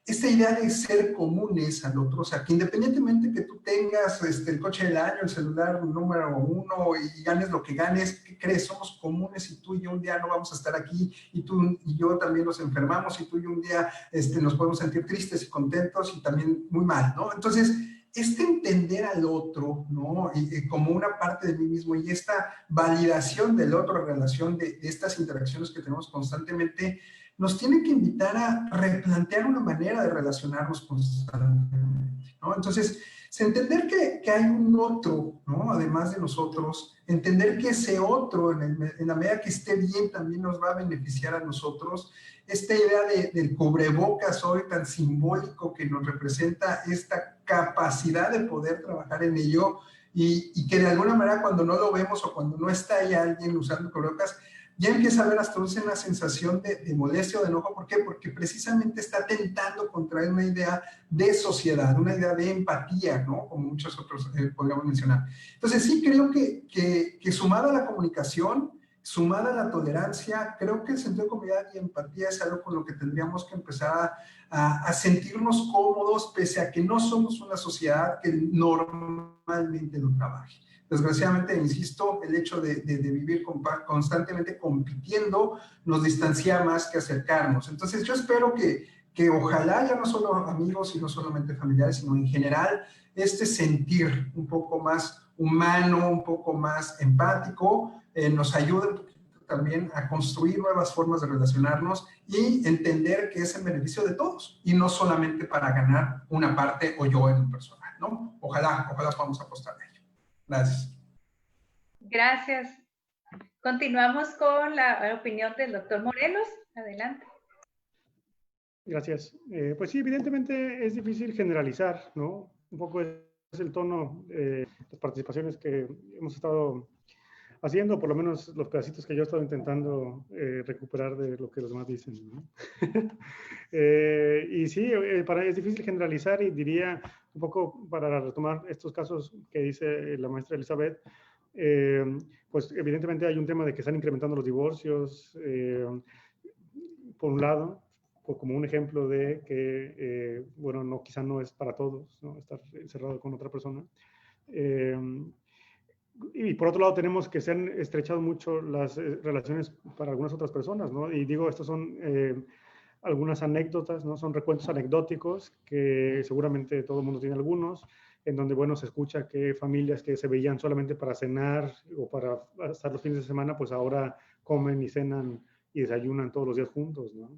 Esta idea de ser comunes al otro, o sea, que independientemente que tú tengas el coche del año, el celular número uno y ganes lo que ganes, ¿qué crees? Somos comunes y tú y yo un día no vamos a estar aquí y tú y yo también nos enfermamos y tú y yo un día nos podemos sentir tristes y contentos y también muy mal, ¿no? Entonces, entender al otro, ¿no? Y como una parte de mí mismo y esta validación del otro en relación de estas interacciones que tenemos constantemente, nos tiene que invitar a replantear una manera de relacionarnos constantemente, ¿no? Entonces, entender que hay un otro, ¿no? Además de nosotros, entender que ese otro, en la medida que esté bien, también nos va a beneficiar a nosotros. Esta idea del cubrebocas hoy tan simbólico que nos representa esta capacidad de poder trabajar en ello y que de alguna manera cuando no lo vemos o cuando no está ahí alguien usando cubrebocas, ya empieza a haber hasta una sensación de molestia o de enojo. ¿Por qué? Porque precisamente está atentando contra una idea de sociedad, una idea de empatía, ¿no? Como muchos otros podríamos mencionar. Entonces sí creo que sumada a la comunicación, sumada a la tolerancia, creo que el sentido de comunidad y empatía es algo con lo que tendríamos que empezar a sentirnos cómodos, pese a que no somos una sociedad que normalmente lo trabaje. Desgraciadamente, insisto, el hecho de vivir constantemente compitiendo nos distancia más que acercarnos. Entonces, yo espero que ojalá ya no solo amigos y no solamente familiares, sino en general, este sentir un poco más humano, un poco más empático, nos ayude un poquito también a construir nuevas formas de relacionarnos y entender que es en beneficio de todos y no solamente para ganar una parte o yo en un personal, ¿no? Ojalá podamos apostar a ello. Gracias. Gracias. Continuamos con la opinión del doctor Morelos. Adelante. Gracias. Pues sí, evidentemente es difícil generalizar, ¿no? Un poco es el tono, las participaciones que hemos estado haciendo, por lo menos los pedacitos que yo he estado intentando recuperar de lo que los demás dicen, ¿no? Y sí, es difícil generalizar y diría un poco para retomar estos casos que dice la maestra Elizabeth, pues evidentemente hay un tema de que están incrementando los divorcios, por un lado, como un ejemplo de que, bueno, no, quizá no es para todos, ¿no? Estar encerrado con otra persona. Y por otro lado tenemos que se han estrechado mucho las relaciones para algunas otras personas, ¿no? Y digo, estos son algunas anécdotas, ¿no? Son recuentos anecdóticos que seguramente todo el mundo tiene algunos, en donde, bueno, se escucha que familias que se veían solamente para cenar o para estar los fines de semana, pues ahora comen y cenan y desayunan todos los días juntos, ¿no?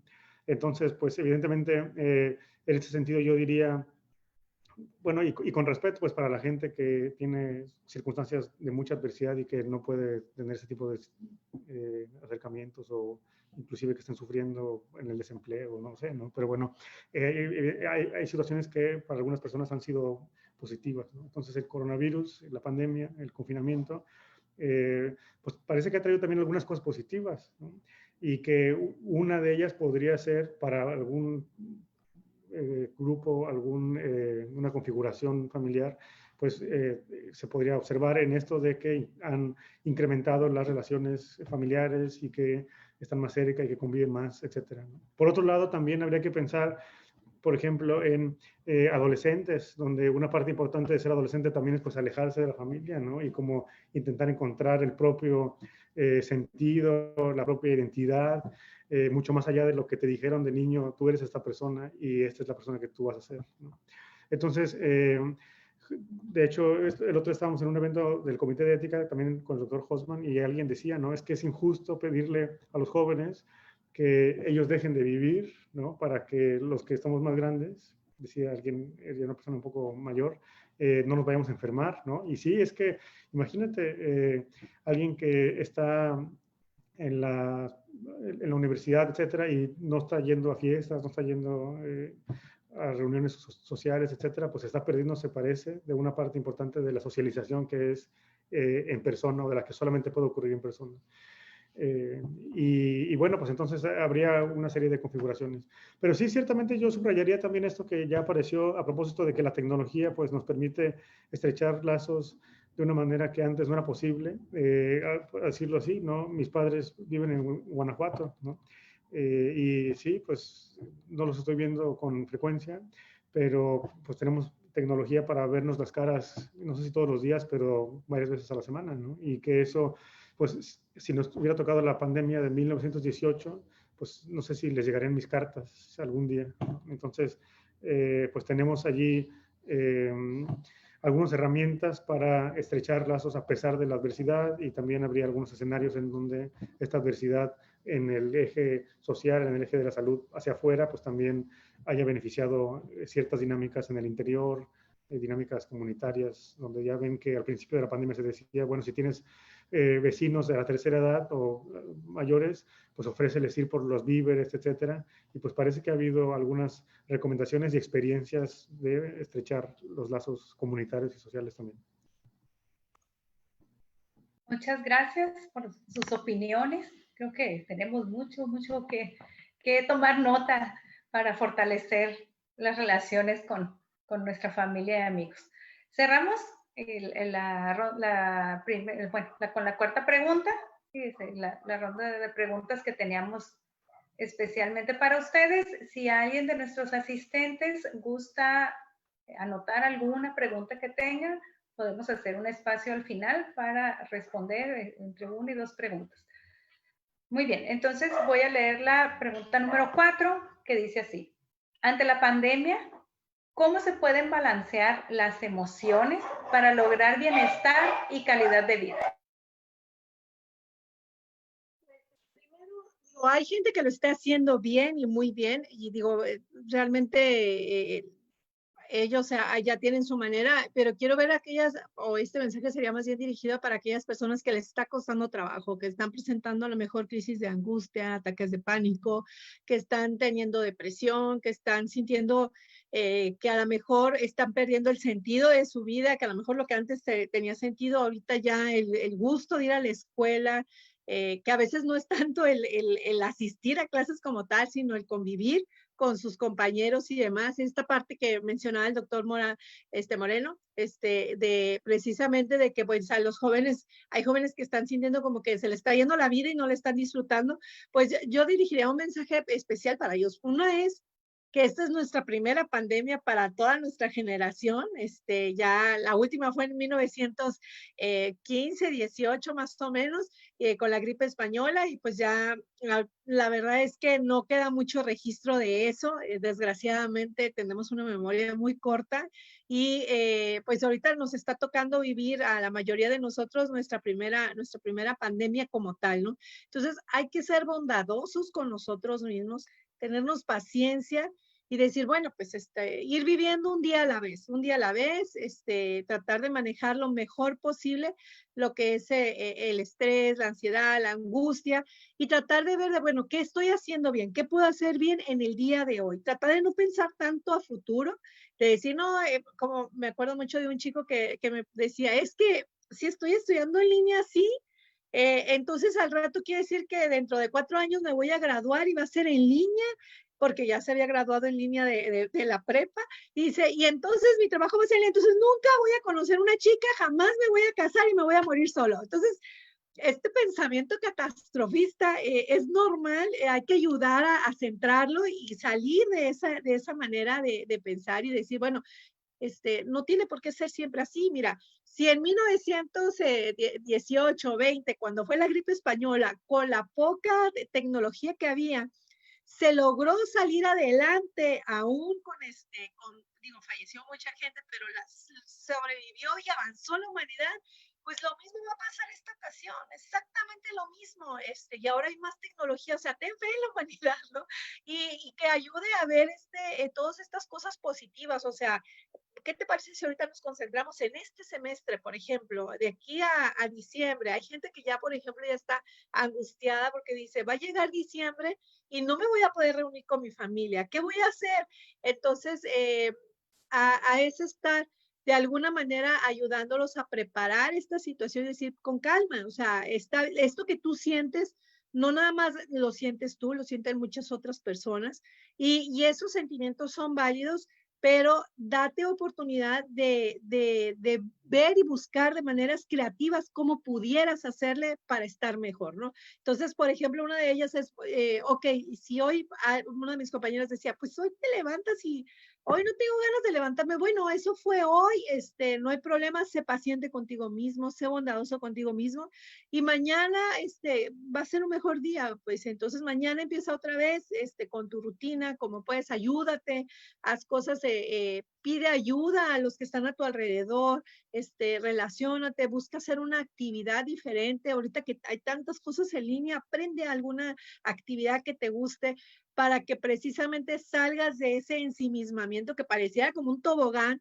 Entonces, pues evidentemente, en este sentido yo diría, bueno, y con respeto, pues para la gente que tiene circunstancias de mucha adversidad y que no puede tener ese tipo de acercamientos o inclusive que estén sufriendo en el desempleo, no sé, ¿no? Pero bueno, hay situaciones que para algunas personas han sido positivas, ¿no? Entonces el coronavirus, la pandemia, el confinamiento, pues parece que ha traído también algunas cosas positivas, ¿no? Y que una de ellas podría ser para algún grupo, una configuración familiar, pues se podría observar en esto de que han incrementado las relaciones familiares y que están más cerca y que conviven más, etcétera, ¿no? Por otro lado, también habría que pensar, por ejemplo, en adolescentes, donde una parte importante de ser adolescente también es pues alejarse de la familia, ¿no? Y como intentar encontrar el propio sentido, la propia identidad, mucho más allá de lo que te dijeron de niño, tú eres esta persona y esta es la persona que tú vas a ser, ¿no? Entonces, de hecho, el otro estábamos en un evento del Comité de Ética también con el doctor Hosman y alguien decía, ¿no? Es que es injusto pedirle a los jóvenes que ellos dejen de vivir, ¿no? Para que los que estamos más grandes, decía alguien, una persona un poco mayor, no nos vayamos a enfermar, ¿no? Y sí, es que imagínate alguien que está en la universidad, etcétera, y no está yendo a fiestas, no está yendo a reuniones sociales, etcétera, pues está perdiendo, se parece, de una parte importante de la socialización que es en persona o de la que solamente puede ocurrir en persona. Y bueno, pues entonces habría una serie de configuraciones. Pero sí, ciertamente yo subrayaría también esto que ya apareció a propósito de que la tecnología pues nos permite estrechar lazos de una manera que antes no era posible, a decirlo así, ¿no? Mis padres viven en Guanajuato, ¿no? Y sí, pues no los estoy viendo con frecuencia, pero pues tenemos tecnología para vernos las caras, no sé si todos los días, pero varias veces a la semana, ¿no? Y que eso, pues si nos hubiera tocado la pandemia de 1918, pues no sé si les llegarían mis cartas algún día, ¿no? Entonces, pues tenemos allí algunas herramientas para estrechar lazos a pesar de la adversidad y también habría algunos escenarios en donde esta adversidad en el eje social, en el eje de la salud hacia afuera, pues también haya beneficiado ciertas dinámicas en el interior, dinámicas comunitarias, donde ya ven que al principio de la pandemia se decía, bueno, si tienes vecinos de la tercera edad o mayores, pues ofréceles ir por los víveres, etcétera, y pues parece que ha habido algunas recomendaciones y experiencias de estrechar los lazos comunitarios y sociales también. Muchas gracias por sus opiniones. Creo que tenemos mucho que tomar nota para fortalecer las relaciones con nuestra familia y amigos. Cerramos con la cuarta pregunta, la ronda de preguntas que teníamos especialmente para ustedes. Si alguien de nuestros asistentes gusta anotar alguna pregunta que tenga, podemos hacer un espacio al final para responder entre 1 y 2 preguntas. Muy bien, entonces voy a leer la pregunta número 4, que dice así. Ante la pandemia, ¿cómo se pueden balancear las emociones para lograr bienestar y calidad de vida? Hay gente que lo está haciendo bien y muy bien, y digo, realmente ellos ya tienen su manera, pero quiero ver aquellas, o este mensaje sería más bien dirigido para aquellas personas que les está costando trabajo, que están presentando a lo mejor crisis de angustia, ataques de pánico, que están teniendo depresión, que están sintiendo que a lo mejor están perdiendo el sentido de su vida, que a lo mejor lo que antes tenía sentido, ahorita ya el gusto de ir a la escuela, que a veces no es tanto el asistir a clases como tal, sino el convivir con sus compañeros y demás. Esta parte que mencionaba el doctor Moreno, de precisamente de que pues a los jóvenes, hay jóvenes que están sintiendo como que se les está yendo la vida y no le están disfrutando, pues yo dirigiría un mensaje especial para ellos. Una es que esta es nuestra primera pandemia para toda nuestra generación. Ya la última fue en 1915, 18 más o menos, con la gripe española, y pues ya la verdad es que no queda mucho registro de eso. Desgraciadamente tenemos una memoria muy corta y pues ahorita nos está tocando vivir a la mayoría de nosotros nuestra primera pandemia como tal, ¿no? Entonces hay que ser bondadosos con nosotros mismos, tenernos paciencia y decir, bueno, pues ir viviendo un día a la vez, tratar de manejar lo mejor posible lo que es el estrés, la ansiedad, la angustia, y tratar de ver, bueno, ¿qué estoy haciendo bien? ¿Qué puedo hacer bien en el día de hoy? Tratar de no pensar tanto a futuro, de decir, no, como me acuerdo mucho de un chico que me decía, es que si estoy estudiando en línea, sí, entonces al rato quiere decir que dentro de 4 años me voy a graduar y va a ser en línea, porque ya se había graduado en línea de la prepa, y dice, y entonces mi trabajo va a ser en línea, entonces nunca voy a conocer una chica, jamás me voy a casar y me voy a morir solo. Entonces, este pensamiento catastrofista es normal, hay que ayudar a centrarlo y salir de esa manera de pensar y decir, bueno, no tiene por qué ser siempre así. Mira, si en 1918, 20, cuando fue la gripe española, con la poca tecnología que había, se logró salir adelante, aún digo, falleció mucha gente, pero sobrevivió y avanzó la humanidad. Pues lo mismo va a pasar esta ocasión, exactamente lo mismo, y ahora hay más tecnología, o sea, ten fe en la humanidad, ¿no? Y que ayude a ver todas estas cosas positivas, o sea, ¿qué te parece si ahorita nos concentramos en este semestre, por ejemplo, de aquí a diciembre? Hay gente que ya, por ejemplo, ya está angustiada porque dice, va a llegar diciembre y no me voy a poder reunir con mi familia. ¿Qué voy a hacer? Entonces, a eso estar de alguna manera ayudándolos a preparar esta situación, es decir, con calma, o sea, esto que tú sientes, no nada más lo sientes tú, lo sienten muchas otras personas y esos sentimientos son válidos, pero date oportunidad de ver y buscar de maneras creativas cómo pudieras hacerle para estar mejor, ¿no? Entonces, por ejemplo, una de ellas es, ok, si hoy uno de mis compañeros decía, pues hoy te levantas y hoy no tengo ganas de levantarme. Bueno, eso fue hoy, no hay problema, sé paciente contigo mismo, sé bondadoso contigo mismo y mañana, va a ser un mejor día. Pues entonces mañana empieza otra vez, con tu rutina, como puedes, ayúdate, haz cosas, pide ayuda a los que están a tu alrededor, relaciónate, busca hacer una actividad diferente. Ahorita que hay tantas cosas en línea, aprende alguna actividad que te guste para que precisamente salgas de ese ensimismamiento que parecía como un tobogán,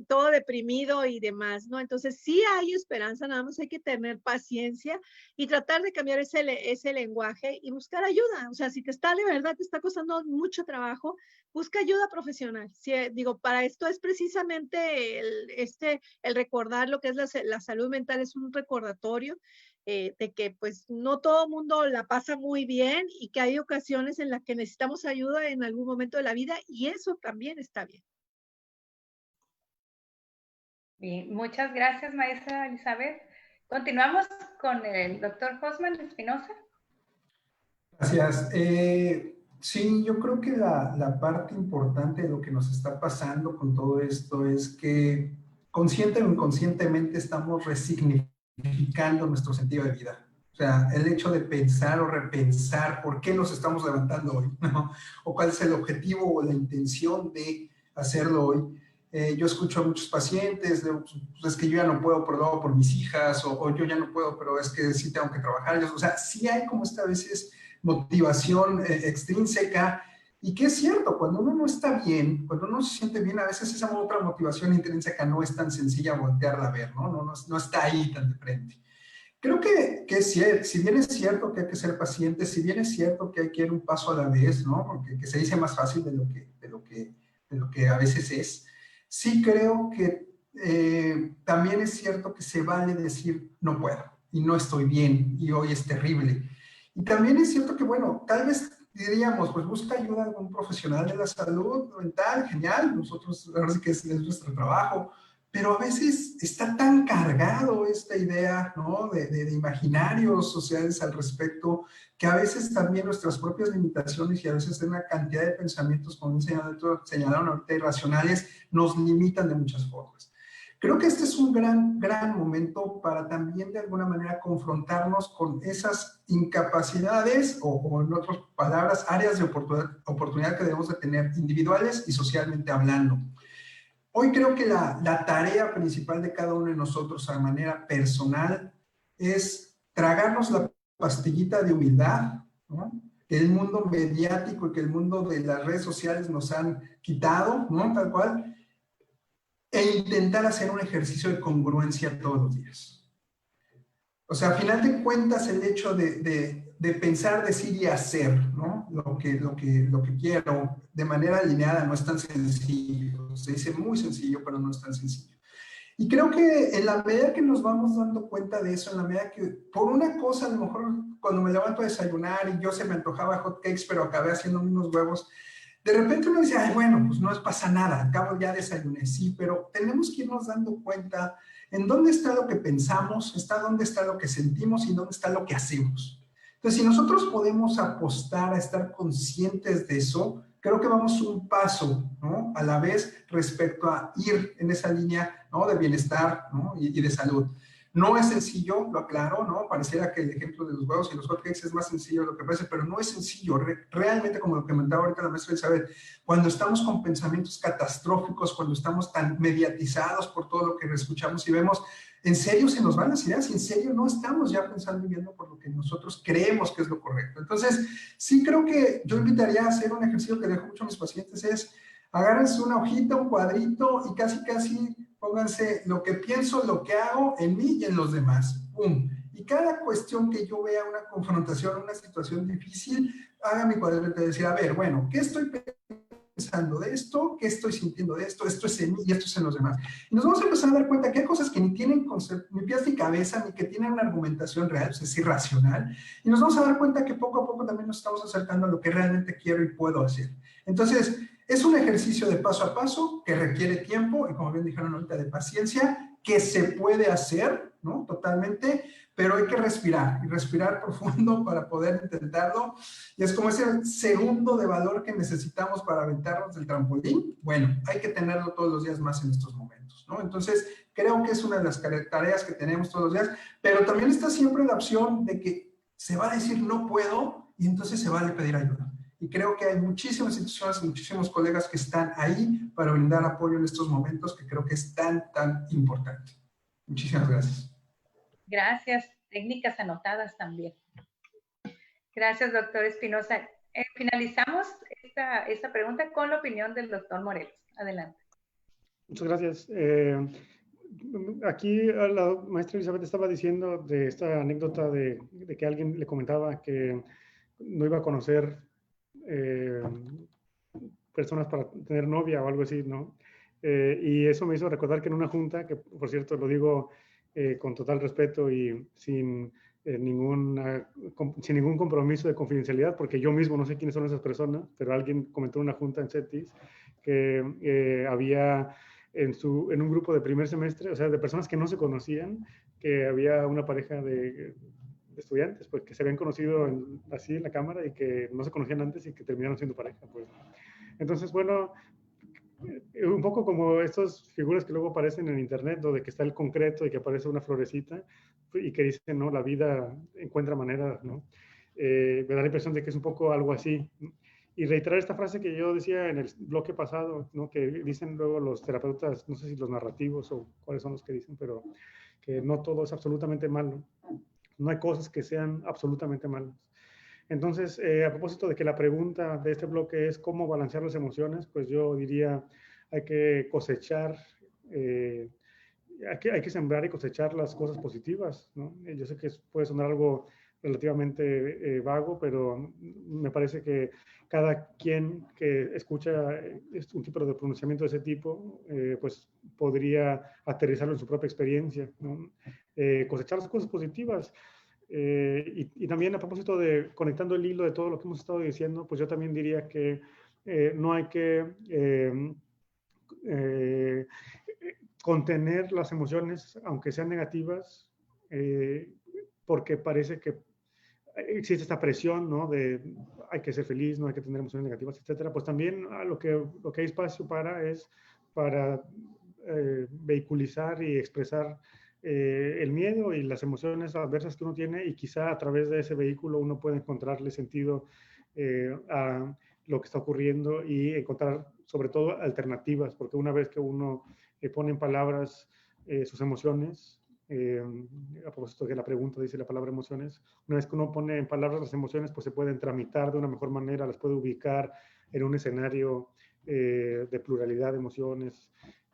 todo deprimido y demás, ¿no? Entonces sí hay esperanza, nada más hay que tener paciencia y tratar de cambiar ese lenguaje y buscar ayuda. O sea, si de verdad te está costando mucho trabajo, busca ayuda profesional. Sí, digo, para esto es precisamente el recordar lo que es la salud mental, es un recordatorio de que pues no todo el mundo la pasa muy bien y que hay ocasiones en las que necesitamos ayuda en algún momento de la vida y eso también está bien. Bien, muchas gracias, maestra Elizabeth. Continuamos con el doctor Hosman Espinosa. Gracias. Sí, yo creo que la parte importante de lo que nos está pasando con todo esto es que consciente o inconscientemente estamos resignificando nuestro sentido de vida. O sea, el hecho de pensar o repensar por qué nos estamos levantando hoy, ¿no? O cuál es el objetivo o la intención de hacerlo hoy. Yo escucho a muchos pacientes, pues es que yo ya no puedo, pero lo hago por mis hijas, o yo ya no puedo, pero es que sí tengo que trabajar. O sea, sí hay como esta a veces motivación extrínseca, y que es cierto, cuando uno no está bien, cuando uno se siente bien, a veces esa otra motivación intrínseca no es tan sencilla voltearla a ver, no está ahí tan de frente. Creo que es cierto, si bien es cierto que hay que ser paciente, si bien es cierto que hay que ir un paso a la vez, ¿no? Porque que se dice más fácil de lo que a veces es, sí creo que también es cierto que se vale decir no puedo y no estoy bien y hoy es terrible. Y también es cierto que, bueno, tal vez diríamos, pues busca ayuda de un profesional de la salud mental, genial, nosotros, ahora sí que es nuestro trabajo, pero a veces está tan cargado esta idea, ¿no? de imaginarios sociales al respecto, que a veces también nuestras propias limitaciones y a veces una cantidad de pensamientos, como señalaron ahorita, irracionales, nos limitan de muchas formas. Creo que este es un gran momento para también de alguna manera confrontarnos con esas incapacidades o en otras palabras, áreas de oportunidad que debemos de tener individuales y socialmente hablando. Hoy creo que la tarea principal de cada uno de nosotros a manera personal es tragarnos la pastillita de humildad, ¿no? Que el mundo mediático y que el mundo de las redes sociales nos han quitado, ¿no? Tal cual, e intentar hacer un ejercicio de congruencia todos los días. O sea, a final de cuentas, el hecho de pensar, decir y hacer, ¿no? Lo que quiero de manera alineada no es tan sencillo. Se dice muy sencillo, pero no es tan sencillo. Y creo que en la medida que nos vamos dando cuenta de eso, en la medida que, por una cosa, a lo mejor cuando me levanto a desayunar y yo se me antojaba hot cakes, pero acabé haciendo unos huevos, De repente uno dice, ay, bueno, pues no pasa nada, al cabo ya desayuné, sí, pero tenemos que irnos dando cuenta en dónde está lo que pensamos, dónde está lo que sentimos y dónde está lo que hacemos. Entonces, si nosotros podemos apostar a estar conscientes de eso, creo que vamos un paso, ¿no?, a la vez respecto a ir en esa línea, ¿no?, de bienestar, ¿no?, y de salud. No es sencillo, lo aclaro, ¿no? Pareciera que el ejemplo de los huevos y los hotcakes es más sencillo de lo que parece, pero no es sencillo. Realmente, como lo que comentaba ahorita la maestra Elizabeth, cuando estamos con pensamientos catastróficos, cuando estamos tan mediatizados por todo lo que escuchamos y vemos, ¿en serio se nos van las ideas? ¿Y en serio no estamos ya pensando y viendo por lo que nosotros creemos que es lo correcto? Entonces, sí creo que yo invitaría a hacer un ejercicio que dejo mucho a mis pacientes, es agárrense una hojita, un cuadrito y casi pónganse lo que pienso, lo que hago en mí y en los demás. ¡Pum! Y cada cuestión que yo vea, una confrontación, una situación difícil, haga mi cuadrito de decir, a ver, bueno, ¿qué estoy pensando de esto? ¿Qué estoy sintiendo de esto? Esto es en mí y esto es en los demás. Y nos vamos a empezar a dar cuenta que hay cosas que ni tienen ni pies ni cabeza, ni que tienen una argumentación real, es irracional. Y nos vamos a dar cuenta que poco a poco también nos estamos acercando a lo que realmente quiero y puedo hacer. Entonces, es un ejercicio de paso a paso que requiere tiempo y, como bien dijeron ahorita, de paciencia, que se puede hacer, ¿no? Totalmente, pero hay que respirar y respirar profundo para poder intentarlo. Y es como ese segundo de valor que necesitamos para aventarnos del trampolín. Bueno, hay que tenerlo todos los días más en estos momentos, ¿no? Entonces, creo que es una de las tareas que tenemos todos los días, pero también está siempre la opción de que se va a decir no puedo y entonces se vale pedir ayuda. Y creo que hay muchísimas instituciones, muchísimos colegas que están ahí para brindar apoyo en estos momentos que creo que es tan importante. Muchísimas gracias. Gracias. Técnicas anotadas también. Gracias, doctor Espinosa. Finalizamos esta pregunta con la opinión del doctor Morelos. Adelante. Muchas gracias. Aquí la maestra Elizabeth estaba diciendo de esta anécdota de que alguien le comentaba que no iba a conocer personas para tener novia o algo así, ¿no? Y eso me hizo recordar que en una junta, que por cierto lo digo con total respeto y sin ningún compromiso de confidencialidad, porque yo mismo no sé quiénes son esas personas, pero alguien comentó en una junta en CETIS que había en un grupo de primer semestre, o sea, de personas que no se conocían, que había una pareja de estudiantes, pues que se habían conocido así en la cámara y que no se conocían antes y que terminaron siendo pareja, pues. Entonces, bueno, un poco como estas figuras que luego aparecen en internet, donde que está el concreto y que aparece una florecita y que dicen, no, la vida encuentra maneras, ¿no? Me da la impresión de que es un poco algo así. Y reiterar esta frase que yo decía en el bloque pasado, ¿no?, que dicen luego los terapeutas, no sé si los narrativos o cuáles son los que dicen, pero que no todo es absolutamente malo. No hay cosas que sean absolutamente malas. Entonces, a propósito de que la pregunta de este bloque es cómo balancear las emociones, pues yo diría, hay que cosechar, hay que sembrar y cosechar las cosas positivas, ¿no? Yo sé que puede sonar algo relativamente vago, pero me parece que cada quien que escucha un tipo de pronunciamiento de ese tipo, pues podría aterrizarlo en su propia experiencia, ¿no? Cosechar las cosas positivas. Y también a propósito de conectando el hilo de todo lo que hemos estado diciendo, pues yo también diría que no hay que contener las emociones, aunque sean negativas, porque parece que existe esta presión, ¿no?, de hay que ser feliz, no hay que tener emociones negativas, etcétera. Pues también lo que hay espacio es para vehiculizar y expresar el miedo y las emociones adversas que uno tiene, y quizá a través de ese vehículo uno puede encontrarle sentido a lo que está ocurriendo y encontrar sobre todo alternativas, porque una vez que uno pone en palabras sus emociones, a propósito de que la pregunta dice la palabra emociones, una vez que uno pone en palabras las emociones, pues se pueden tramitar de una mejor manera, las puede ubicar en un escenario de pluralidad de emociones,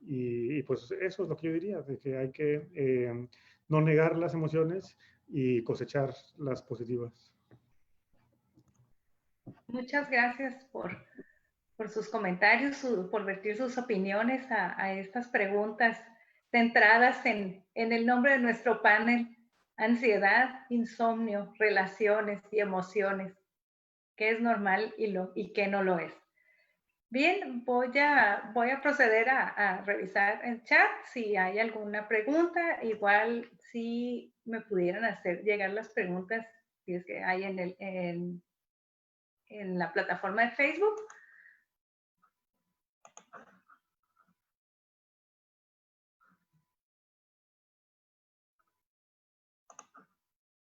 y pues eso es lo que yo diría, de que hay que no negar las emociones y cosechar las positivas. Muchas gracias por sus comentarios, por vertir sus opiniones a estas preguntas centradas en el nombre de nuestro panel: ansiedad, insomnio, relaciones y emociones, qué es normal y qué no lo es. Bien, voy a proceder a revisar el chat si hay alguna pregunta. Igual si me pudieran hacer llegar las preguntas, si es que hay en la plataforma de Facebook.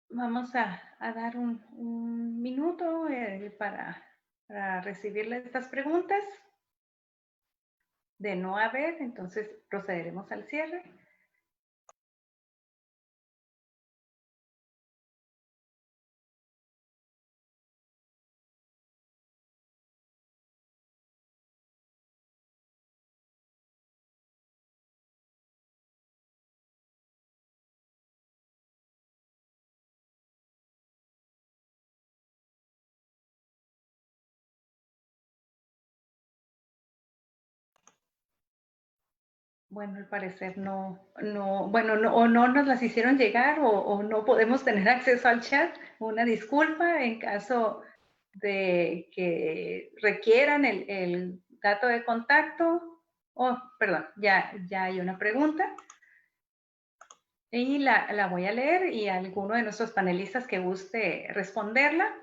Vamos a dar un minuto para recibirle estas preguntas. De no haber, entonces procederemos al cierre. Bueno, al parecer o no nos las hicieron llegar o no podemos tener acceso al chat. Una disculpa en caso de que requieran el dato de contacto. Oh, perdón, ya hay una pregunta. Y la voy a leer y alguno de nuestros panelistas que guste responderla.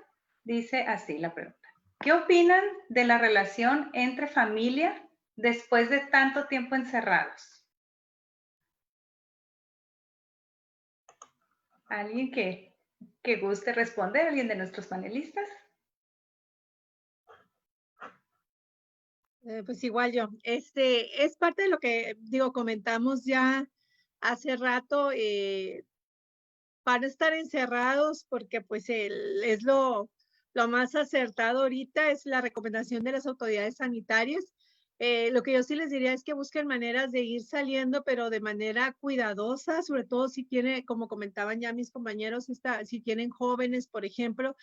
Dice así la pregunta. ¿Qué opinan de la relación entre familia después de tanto tiempo encerrados? ¿Alguien que guste responder? ¿Alguien de nuestros panelistas? Pues igual yo. Es parte de lo que, comentamos ya hace rato. Van a estar encerrados porque pues es lo más acertado ahorita, es la recomendación de las autoridades sanitarias. Lo que yo sí les diría es que busquen maneras de ir saliendo, pero de manera cuidadosa, sobre todo si tiene, como comentaban ya mis compañeros, si tienen jóvenes, por ejemplo,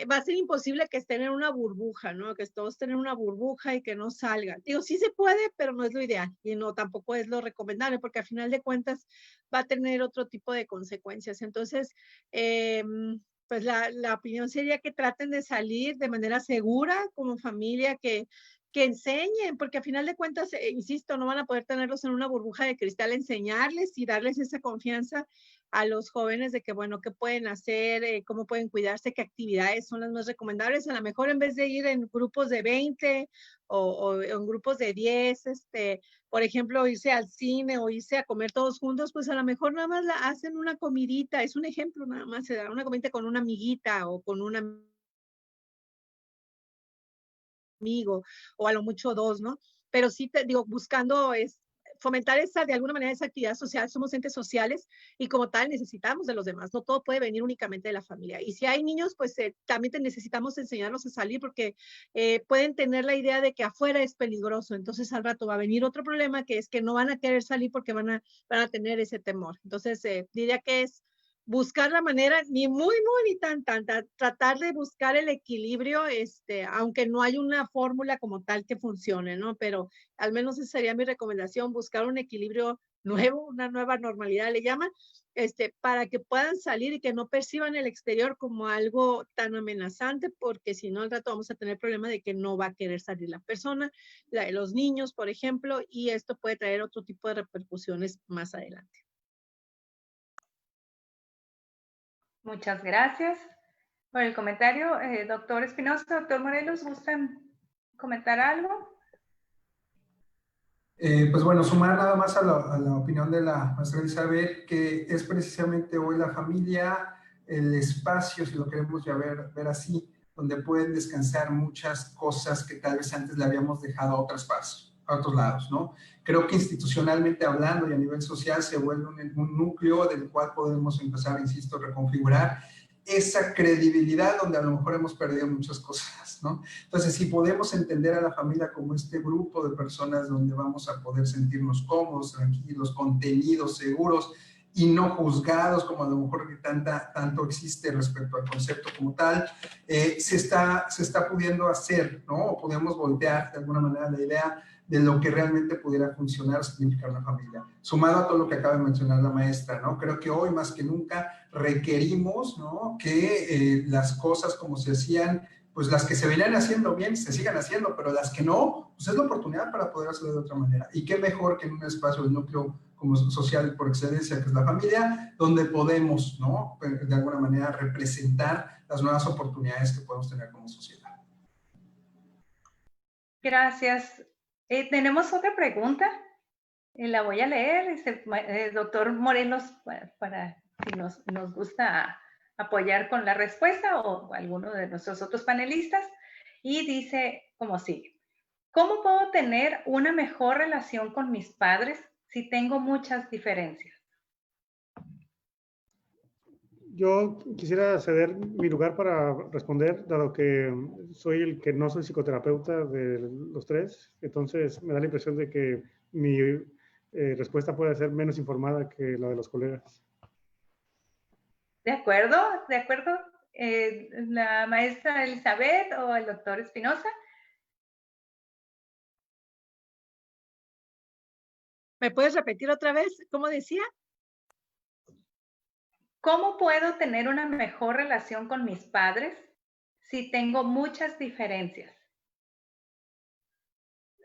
va a ser imposible que estén en una burbuja, ¿no? Que todos estén en una burbuja y que no salgan. Digo, sí se puede, pero no es lo ideal y no tampoco es lo recomendable, porque al final de cuentas va a tener otro tipo de consecuencias. Entonces, pues la opinión sería que traten de salir de manera segura como familia, que enseñen, porque a final de cuentas, insisto, no van a poder tenerlos en una burbuja de cristal, enseñarles y darles esa confianza a los jóvenes de que, bueno, qué pueden hacer, cómo pueden cuidarse, qué actividades son las más recomendables. A lo mejor en vez de ir en grupos de 20 o en grupos de 10, por ejemplo, irse al cine o irse a comer todos juntos, pues a lo mejor nada más hacen una comidita, es un ejemplo nada más, se da una comidita con una amiguita o con una amigo, o a lo mucho dos, ¿no? Pero sí te digo, buscando fomentar de alguna manera esa actividad social, somos entes sociales y como tal necesitamos de los demás, no todo puede venir únicamente de la familia. Y si hay niños, pues también necesitamos enseñarlos a salir porque pueden tener la idea de que afuera es peligroso, entonces al rato va a venir otro problema que es que no van a querer salir porque van a tener ese temor. Entonces diría que es buscar la manera, ni muy ni tan, tratar de buscar el equilibrio, aunque no hay una fórmula como tal que funcione, ¿no? Pero al menos esa sería mi recomendación, buscar un equilibrio nuevo, una nueva normalidad le llaman, para que puedan salir y que no perciban el exterior como algo tan amenazante, porque si no al rato vamos a tener el problema de que no va a querer salir la persona, los niños, por ejemplo, y esto puede traer otro tipo de repercusiones más adelante. Muchas gracias por el comentario. Doctor Espinosa, doctor Morelos, ¿gustan comentar algo? Pues bueno, sumar nada más a la opinión de la maestra Elizabeth, que es precisamente hoy la familia, el espacio, si lo queremos ya ver así, donde pueden descansar muchas cosas que tal vez antes le habíamos dejado a otros lados, ¿no? Creo que institucionalmente hablando y a nivel social se vuelve un núcleo del cual podemos empezar, insisto, a reconfigurar esa credibilidad donde a lo mejor hemos perdido muchas cosas, ¿no? Entonces, si podemos entender a la familia como este grupo de personas donde vamos a poder sentirnos cómodos, tranquilos, contenidos, seguros y no juzgados, como a lo mejor que tanto existe respecto al concepto como tal, se está pudiendo hacer, ¿no? O podemos voltear de alguna manera la idea de lo que realmente pudiera funcionar o significar una familia. Sumado a todo lo que acaba de mencionar la maestra, ¿no? Creo que hoy más que nunca requerimos, ¿no? Que las cosas como se hacían pues las que se venían haciendo bien se sigan haciendo, pero las que no, pues es la oportunidad para poder hacerlo de otra manera. Y qué mejor que en un espacio del núcleo como social por excelencia, que es la familia, donde podemos, ¿no?, de alguna manera representar las nuevas oportunidades que podemos tener como sociedad. Gracias. Tenemos otra pregunta. La voy a leer. Dice, doctor Morelos, para si nos gusta apoyar con la respuesta o alguno de nuestros otros panelistas. Y dice como sigue. ¿Cómo puedo tener una mejor relación con mis padres si tengo muchas diferencias? Yo quisiera ceder mi lugar para responder, dado que soy el que no soy psicoterapeuta de los tres. Entonces me da la impresión de que mi respuesta puede ser menos informada que la de los colegas. ¿De acuerdo? ¿De acuerdo? La maestra Elizabeth o el doctor Espinosa. ¿Me puedes repetir otra vez? ¿Cómo decía? ¿Cómo puedo tener una mejor relación con mis padres si tengo muchas diferencias?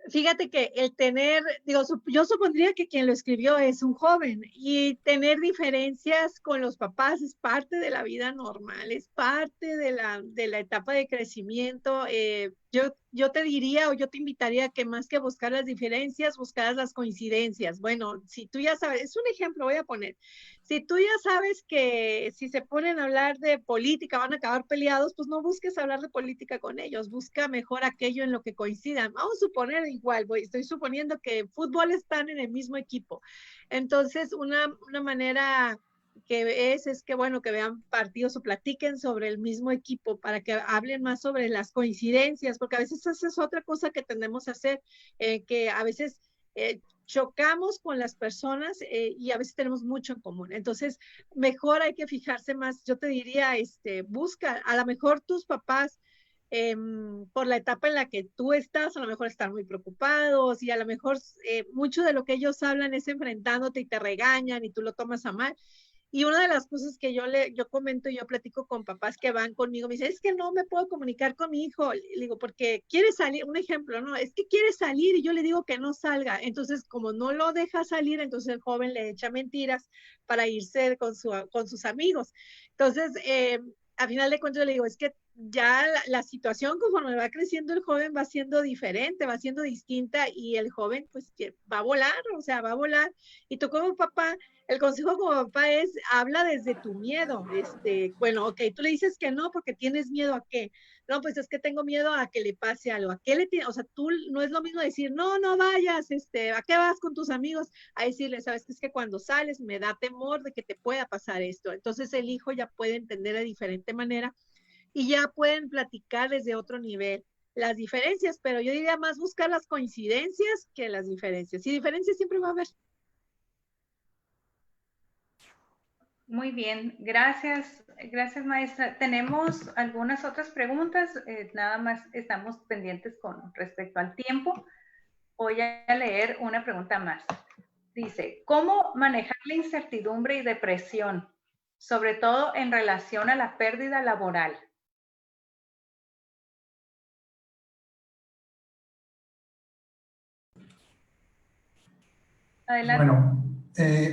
Fíjate que el tener, digo, yo supondría que quien lo escribió es un joven y tener diferencias con los papás es parte de la vida normal, es parte de la etapa de crecimiento. Yo te diría o yo te invitaría que más que buscar las diferencias, buscaras las coincidencias. Bueno, si tú ya sabes, es un ejemplo, voy a poner. Si tú ya sabes que si se ponen a hablar de política van a acabar peleados, pues no busques hablar de política con ellos, busca mejor aquello en lo que coincidan. Vamos a suponer igual, estoy suponiendo que fútbol están en el mismo equipo. Entonces, una manera que es que, bueno, que vean partidos o platiquen sobre el mismo equipo para que hablen más sobre las coincidencias, porque a veces esa es otra cosa que tendemos a hacer, que a veces chocamos con las personas y a veces tenemos mucho en común. Entonces, mejor hay que fijarse más. Yo te diría, busca, a lo mejor tus papás, por la etapa en la que tú estás, a lo mejor están muy preocupados y a lo mejor mucho de lo que ellos hablan es enfrentándote y te regañan y tú lo tomas a mal. Y una de las cosas que yo comento, yo platico con papás que van conmigo, me dicen, es que no me puedo comunicar con mi hijo. Le digo, porque quiere salir, un ejemplo, ¿no? Es que quiere salir y yo le digo que no salga. Entonces, como no lo deja salir, entonces el joven le echa mentiras para irse con sus amigos. Entonces, a final de cuentas, yo le digo, es que ya la situación conforme va creciendo el joven va siendo diferente, va siendo distinta y el joven pues va a volar, o sea, va a volar. Y tú como papá, el consejo como papá es, habla desde tu miedo. Bueno, ok, tú le dices que no porque tienes miedo a qué. No, pues es que tengo miedo a que le pase algo. ¿A qué le tiene? O sea, tú no es lo mismo decir, no, no vayas, ¿a qué vas con tus amigos? A decirle, sabes que es que cuando sales me da temor de que te pueda pasar esto. Entonces el hijo ya puede entender de diferente manera y ya pueden platicar desde otro nivel las diferencias, pero yo diría más buscar las coincidencias que las diferencias. Y diferencias siempre va a haber. Muy bien, gracias, gracias maestra. Tenemos algunas otras preguntas, nada más estamos pendientes con respecto al tiempo. Voy a leer una pregunta más. Dice, ¿cómo manejar la incertidumbre y depresión, sobre todo en relación a la pérdida laboral? Adelante.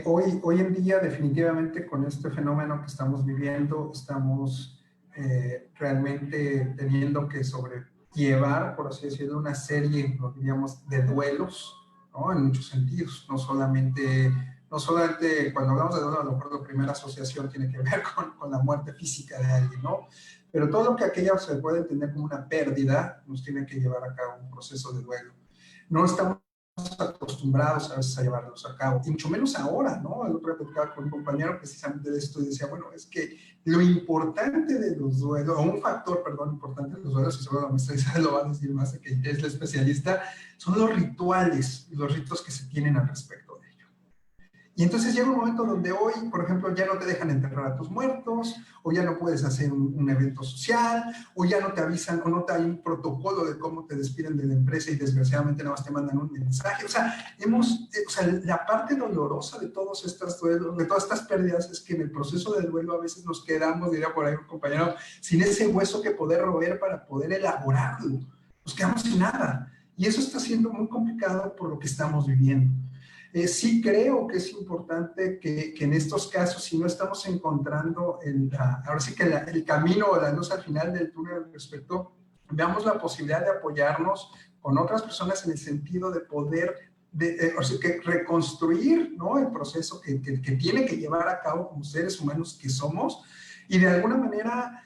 Bueno, hoy en día definitivamente con este fenómeno que estamos viviendo, estamos realmente teniendo que sobrellevar, por así decirlo, una serie, lo diríamos, de duelos, ¿no? En muchos sentidos, no solamente cuando hablamos de duelo, a lo mejor la primera asociación tiene que ver con la muerte física de alguien, ¿no? Pero todo lo que aquello se puede entender como una pérdida, nos tiene que llevar a cabo un proceso de duelo. No estamos acostumbrados a veces a llevarlos a cabo, y mucho menos ahora, ¿no? El otro día platicaba con un compañero precisamente de esto y decía, bueno, es que lo importante de los duelos, o un factor, perdón, importante de los duelos, y seguro la maestra Isabel lo va a decir más, que es la especialista, son los rituales y los ritos que se tienen al respecto de ello. Y entonces llega un momento donde hoy, por ejemplo, ya no te dejan enterrar a tus muertos, o ya no puedes hacer un evento social, o ya no te avisan, o no te hay un protocolo de cómo te despiden de la empresa y desgraciadamente nada más te mandan un mensaje. O sea, la parte dolorosa de todos estos duelos, de todas estas pérdidas, es que en el proceso de duelo a veces nos quedamos, diría por ahí un compañero, sin ese hueso que poder roer para poder elaborarlo. Nos quedamos sin nada. Y eso está siendo muy complicado por lo que estamos viviendo. Sí creo que es importante que en estos casos, si no estamos encontrando ahora sí que el camino o la luz al final del túnel al respecto, veamos la posibilidad de apoyarnos con otras personas en el sentido de poder o sea, que reconstruir, ¿no?, el proceso que tiene que llevar a cabo como seres humanos que somos, y de alguna manera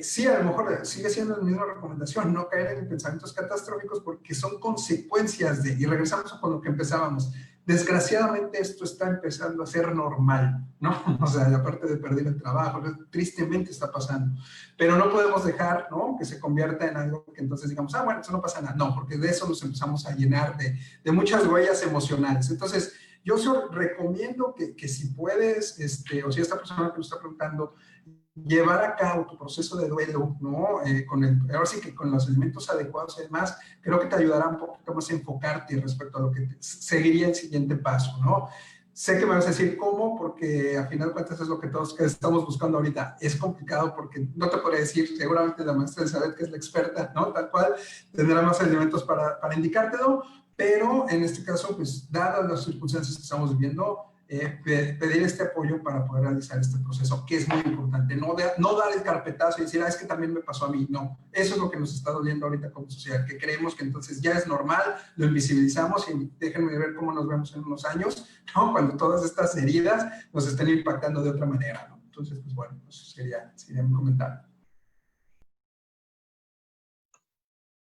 sí, a lo mejor sigue siendo la misma recomendación, no caer en pensamientos catastróficos porque son consecuencias y regresamos con lo que empezábamos. Desgraciadamente esto está empezando a ser normal, ¿no? O sea, la parte de perder el trabajo, tristemente está pasando, pero no podemos dejar, ¿no?, que se convierta en algo que entonces digamos, bueno, eso no pasa nada. No, porque de eso nos empezamos a llenar de muchas huellas emocionales. Entonces, yo recomiendo que si puedes, o si esta persona que lo está preguntando, llevar a cabo tu proceso de duelo, ¿no? Ahora sí que con los elementos adecuados y demás, creo que te ayudará un poquito más a enfocarte respecto a lo que seguiría el siguiente paso, ¿no? Sé que me vas a decir cómo, porque al final de cuentas es lo que todos estamos buscando ahorita. Es complicado porque no te podré decir, seguramente la maestra Elizabeth, que es la experta, ¿no?, tal cual, tendrá más elementos para indicártelo, pero en este caso, pues, dadas las circunstancias que estamos viviendo, pedir este apoyo para poder realizar este proceso, que es muy importante. No dar el carpetazo y decir, es que también me pasó a mí. No, eso es lo que nos está doliendo ahorita como sociedad, que creemos que entonces ya es normal, lo invisibilizamos y déjenme ver cómo nos vemos en unos años, ¿no?, cuando todas estas heridas nos estén impactando de otra manera, ¿no? Entonces, pues bueno, eso sería mi comentario.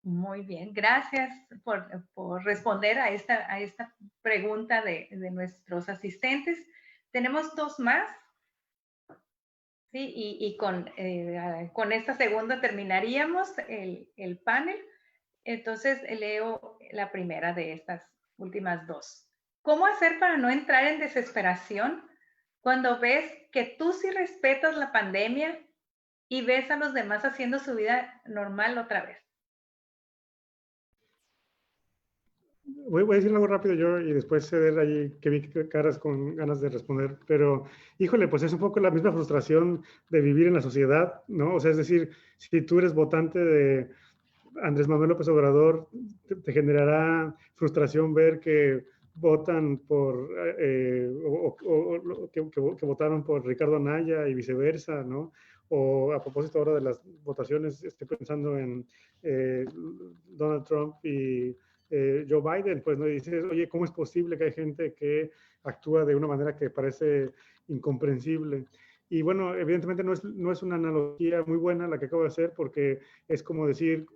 Muy bien, gracias por responder a esta pregunta de nuestros asistentes. Tenemos dos más, ¿sí? Y con esta segunda terminaríamos el panel. Entonces, leo la primera de estas últimas dos. ¿Cómo hacer para no entrar en desesperación cuando ves que tú sí respetas la pandemia y ves a los demás haciendo su vida normal otra vez? Voy a decir algo rápido yo y después ceder allí, que vi caras con ganas de responder, pero híjole, pues es un poco la misma frustración de vivir en la sociedad, ¿no? O sea, es decir, si tú eres votante de Andrés Manuel López Obrador, te generará frustración ver que votan por, que votaron por Ricardo Anaya y viceversa, ¿no? O a propósito ahora de las votaciones, estoy pensando en Donald Trump y Joe Biden, pues, ¿no? Y dices, oye, ¿cómo es posible que hay gente que actúa de una manera que parece incomprensible? Y bueno, evidentemente no es una analogía muy buena la que acabo de hacer, porque es como decir,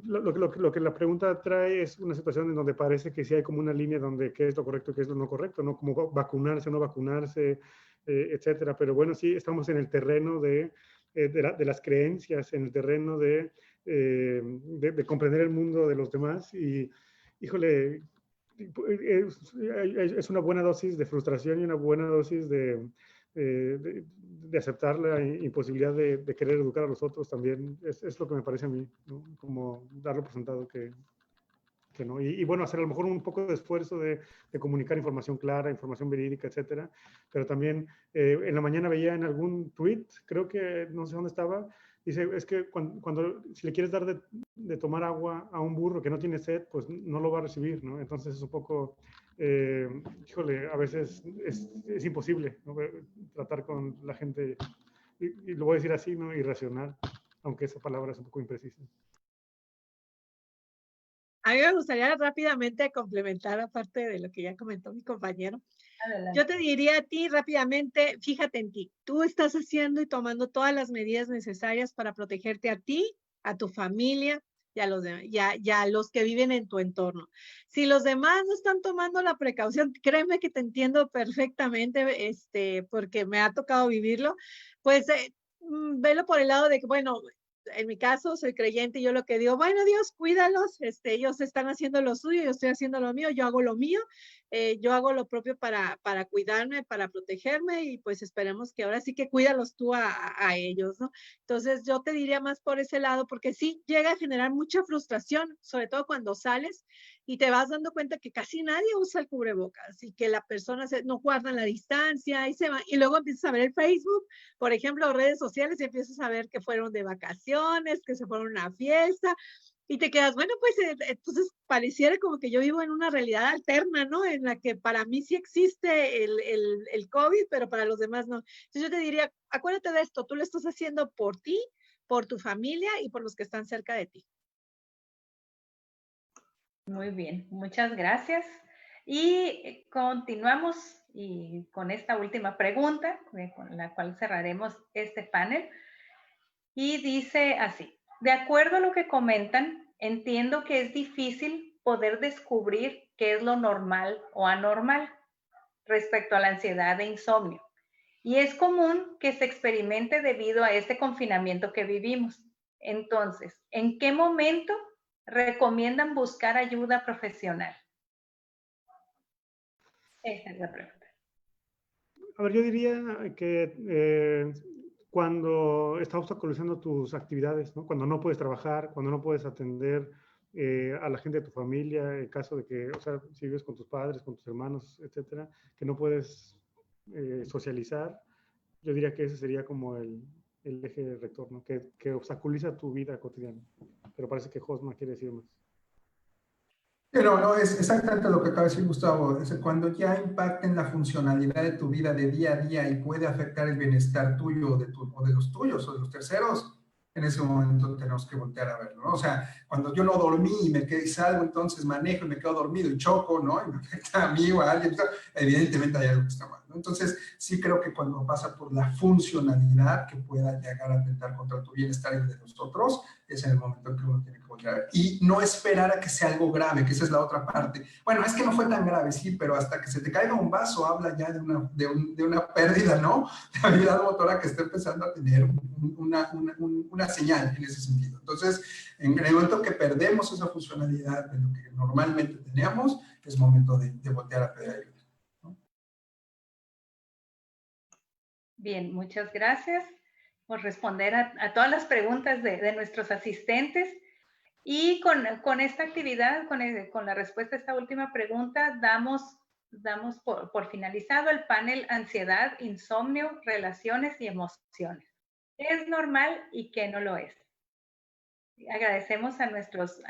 lo que la pregunta trae es una situación en donde parece que sí hay como una línea donde qué es lo correcto y qué es lo no correcto, ¿no? Como vacunarse o no vacunarse, etcétera. Pero bueno, sí, estamos en el terreno de las creencias, en el terreno de comprender el mundo de los demás y, híjole, es una buena dosis de frustración y una buena dosis de aceptar la imposibilidad de querer educar a los otros también. Es lo que me parece a mí, ¿no? Como darlo por sentado que no. Y bueno, hacer a lo mejor un poco de esfuerzo de comunicar información clara, información verídica, etcétera. Pero también en la mañana veía en algún tweet, creo que no sé dónde estaba, dice, es que si le quieres dar de tomar agua a un burro que no tiene sed, pues no lo va a recibir, ¿no? Entonces es un poco, híjole, a veces es imposible, ¿no?, tratar con la gente, y lo voy a decir así, ¿no?, irracional, aunque esa palabra es un poco imprecisa. A mí me gustaría rápidamente complementar, aparte de lo que ya comentó mi compañero. Adelante. Yo te diría a ti rápidamente, fíjate en ti. Tú estás haciendo y tomando todas las medidas necesarias para protegerte a ti, a tu familia y a los que viven en tu entorno. Si los demás no están tomando la precaución, créeme que te entiendo perfectamente, porque me ha tocado vivirlo, pues velo por el lado de que, bueno, en mi caso, soy creyente y yo lo que digo, bueno, Dios, cuídalos, ellos están haciendo lo suyo, yo estoy haciendo lo mío, yo hago lo mío, yo hago lo propio para cuidarme, para protegerme y pues esperemos que ahora sí que cuídalos tú a ellos, ¿no? Entonces yo te diría más por ese lado, porque sí llega a generar mucha frustración, sobre todo cuando sales y te vas dando cuenta que casi nadie usa el cubrebocas y que la persona no guardan la distancia y se va, y luego empiezas a ver el Facebook, por ejemplo, redes sociales y empiezas a ver que fueron de vacaciones, que se fueron a una fiesta y te quedas, bueno, pues entonces pareciera como que yo vivo en una realidad alterna, ¿no? En la que para mí sí existe el COVID, pero para los demás no. Entonces yo te diría, acuérdate de esto, tú lo estás haciendo por ti, por tu familia y por los que están cerca de ti. Muy bien, muchas gracias. Y continuamos con esta última pregunta, con la cual cerraremos este panel. Y dice así, de acuerdo a lo que comentan, entiendo que es difícil poder descubrir qué es lo normal o anormal respecto a la ansiedad e insomnio. Y es común que se experimente debido a este confinamiento que vivimos. Entonces, ¿en qué momento recomiendan buscar ayuda profesional? Esa es la pregunta. A ver, yo diría que cuando está obstaculizando tus actividades, ¿no? Cuando no puedes trabajar, cuando no puedes atender a la gente de tu familia, en caso de que, o sea, si vives con tus padres, con tus hermanos, etcétera, que no puedes socializar, yo diría que ese sería como el eje rector, ¿no? Que obstaculiza tu vida cotidiana. Pero parece que Josma quiere decir más. Pero no, es exactamente lo que acaba de decir Gustavo. Es cuando ya impacta en la funcionalidad de tu vida de día a día y puede afectar el bienestar tuyo o de los tuyos o de los terceros, en ese momento tenemos que voltear a verlo, ¿no? O sea, cuando yo no dormí y me quedé salgo, entonces manejo y me quedo dormido y choco, ¿no? Y me afecta a mí o a alguien, evidentemente hay algo que está mal, ¿no? Entonces, sí creo que cuando pasa por la funcionalidad que pueda llegar a atentar contra tu bienestar y el de los otros, es en el momento en que uno tiene que voltear a ver. Y no esperar a que sea algo grave, que esa es la otra parte. Bueno, es que no fue tan grave, sí, pero hasta que se te caiga un vaso habla ya de una pérdida, ¿no? De habilidad motora que está empezando a tener una señal en ese sentido. Entonces, en el momento que perdemos esa funcionalidad de lo que normalmente teníamos, es momento de voltear a pedir ayuda, ¿no? Bien, muchas gracias por responder a todas las preguntas de nuestros asistentes. Y con esta actividad, con la respuesta a esta última pregunta, damos por finalizado el panel Ansiedad, Insomnio, Relaciones y Emociones. ¿Qué es normal y qué no lo es? Agradecemos a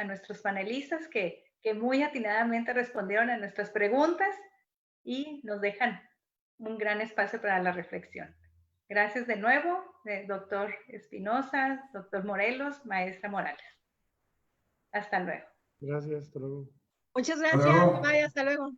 nuestros panelistas que muy atinadamente respondieron a nuestras preguntas y nos dejan un gran espacio para la reflexión. Gracias de nuevo, doctor Espinosa, doctor Morelos, maestra Morales. Hasta luego. Gracias, hasta luego. Muchas gracias, bye, hasta luego.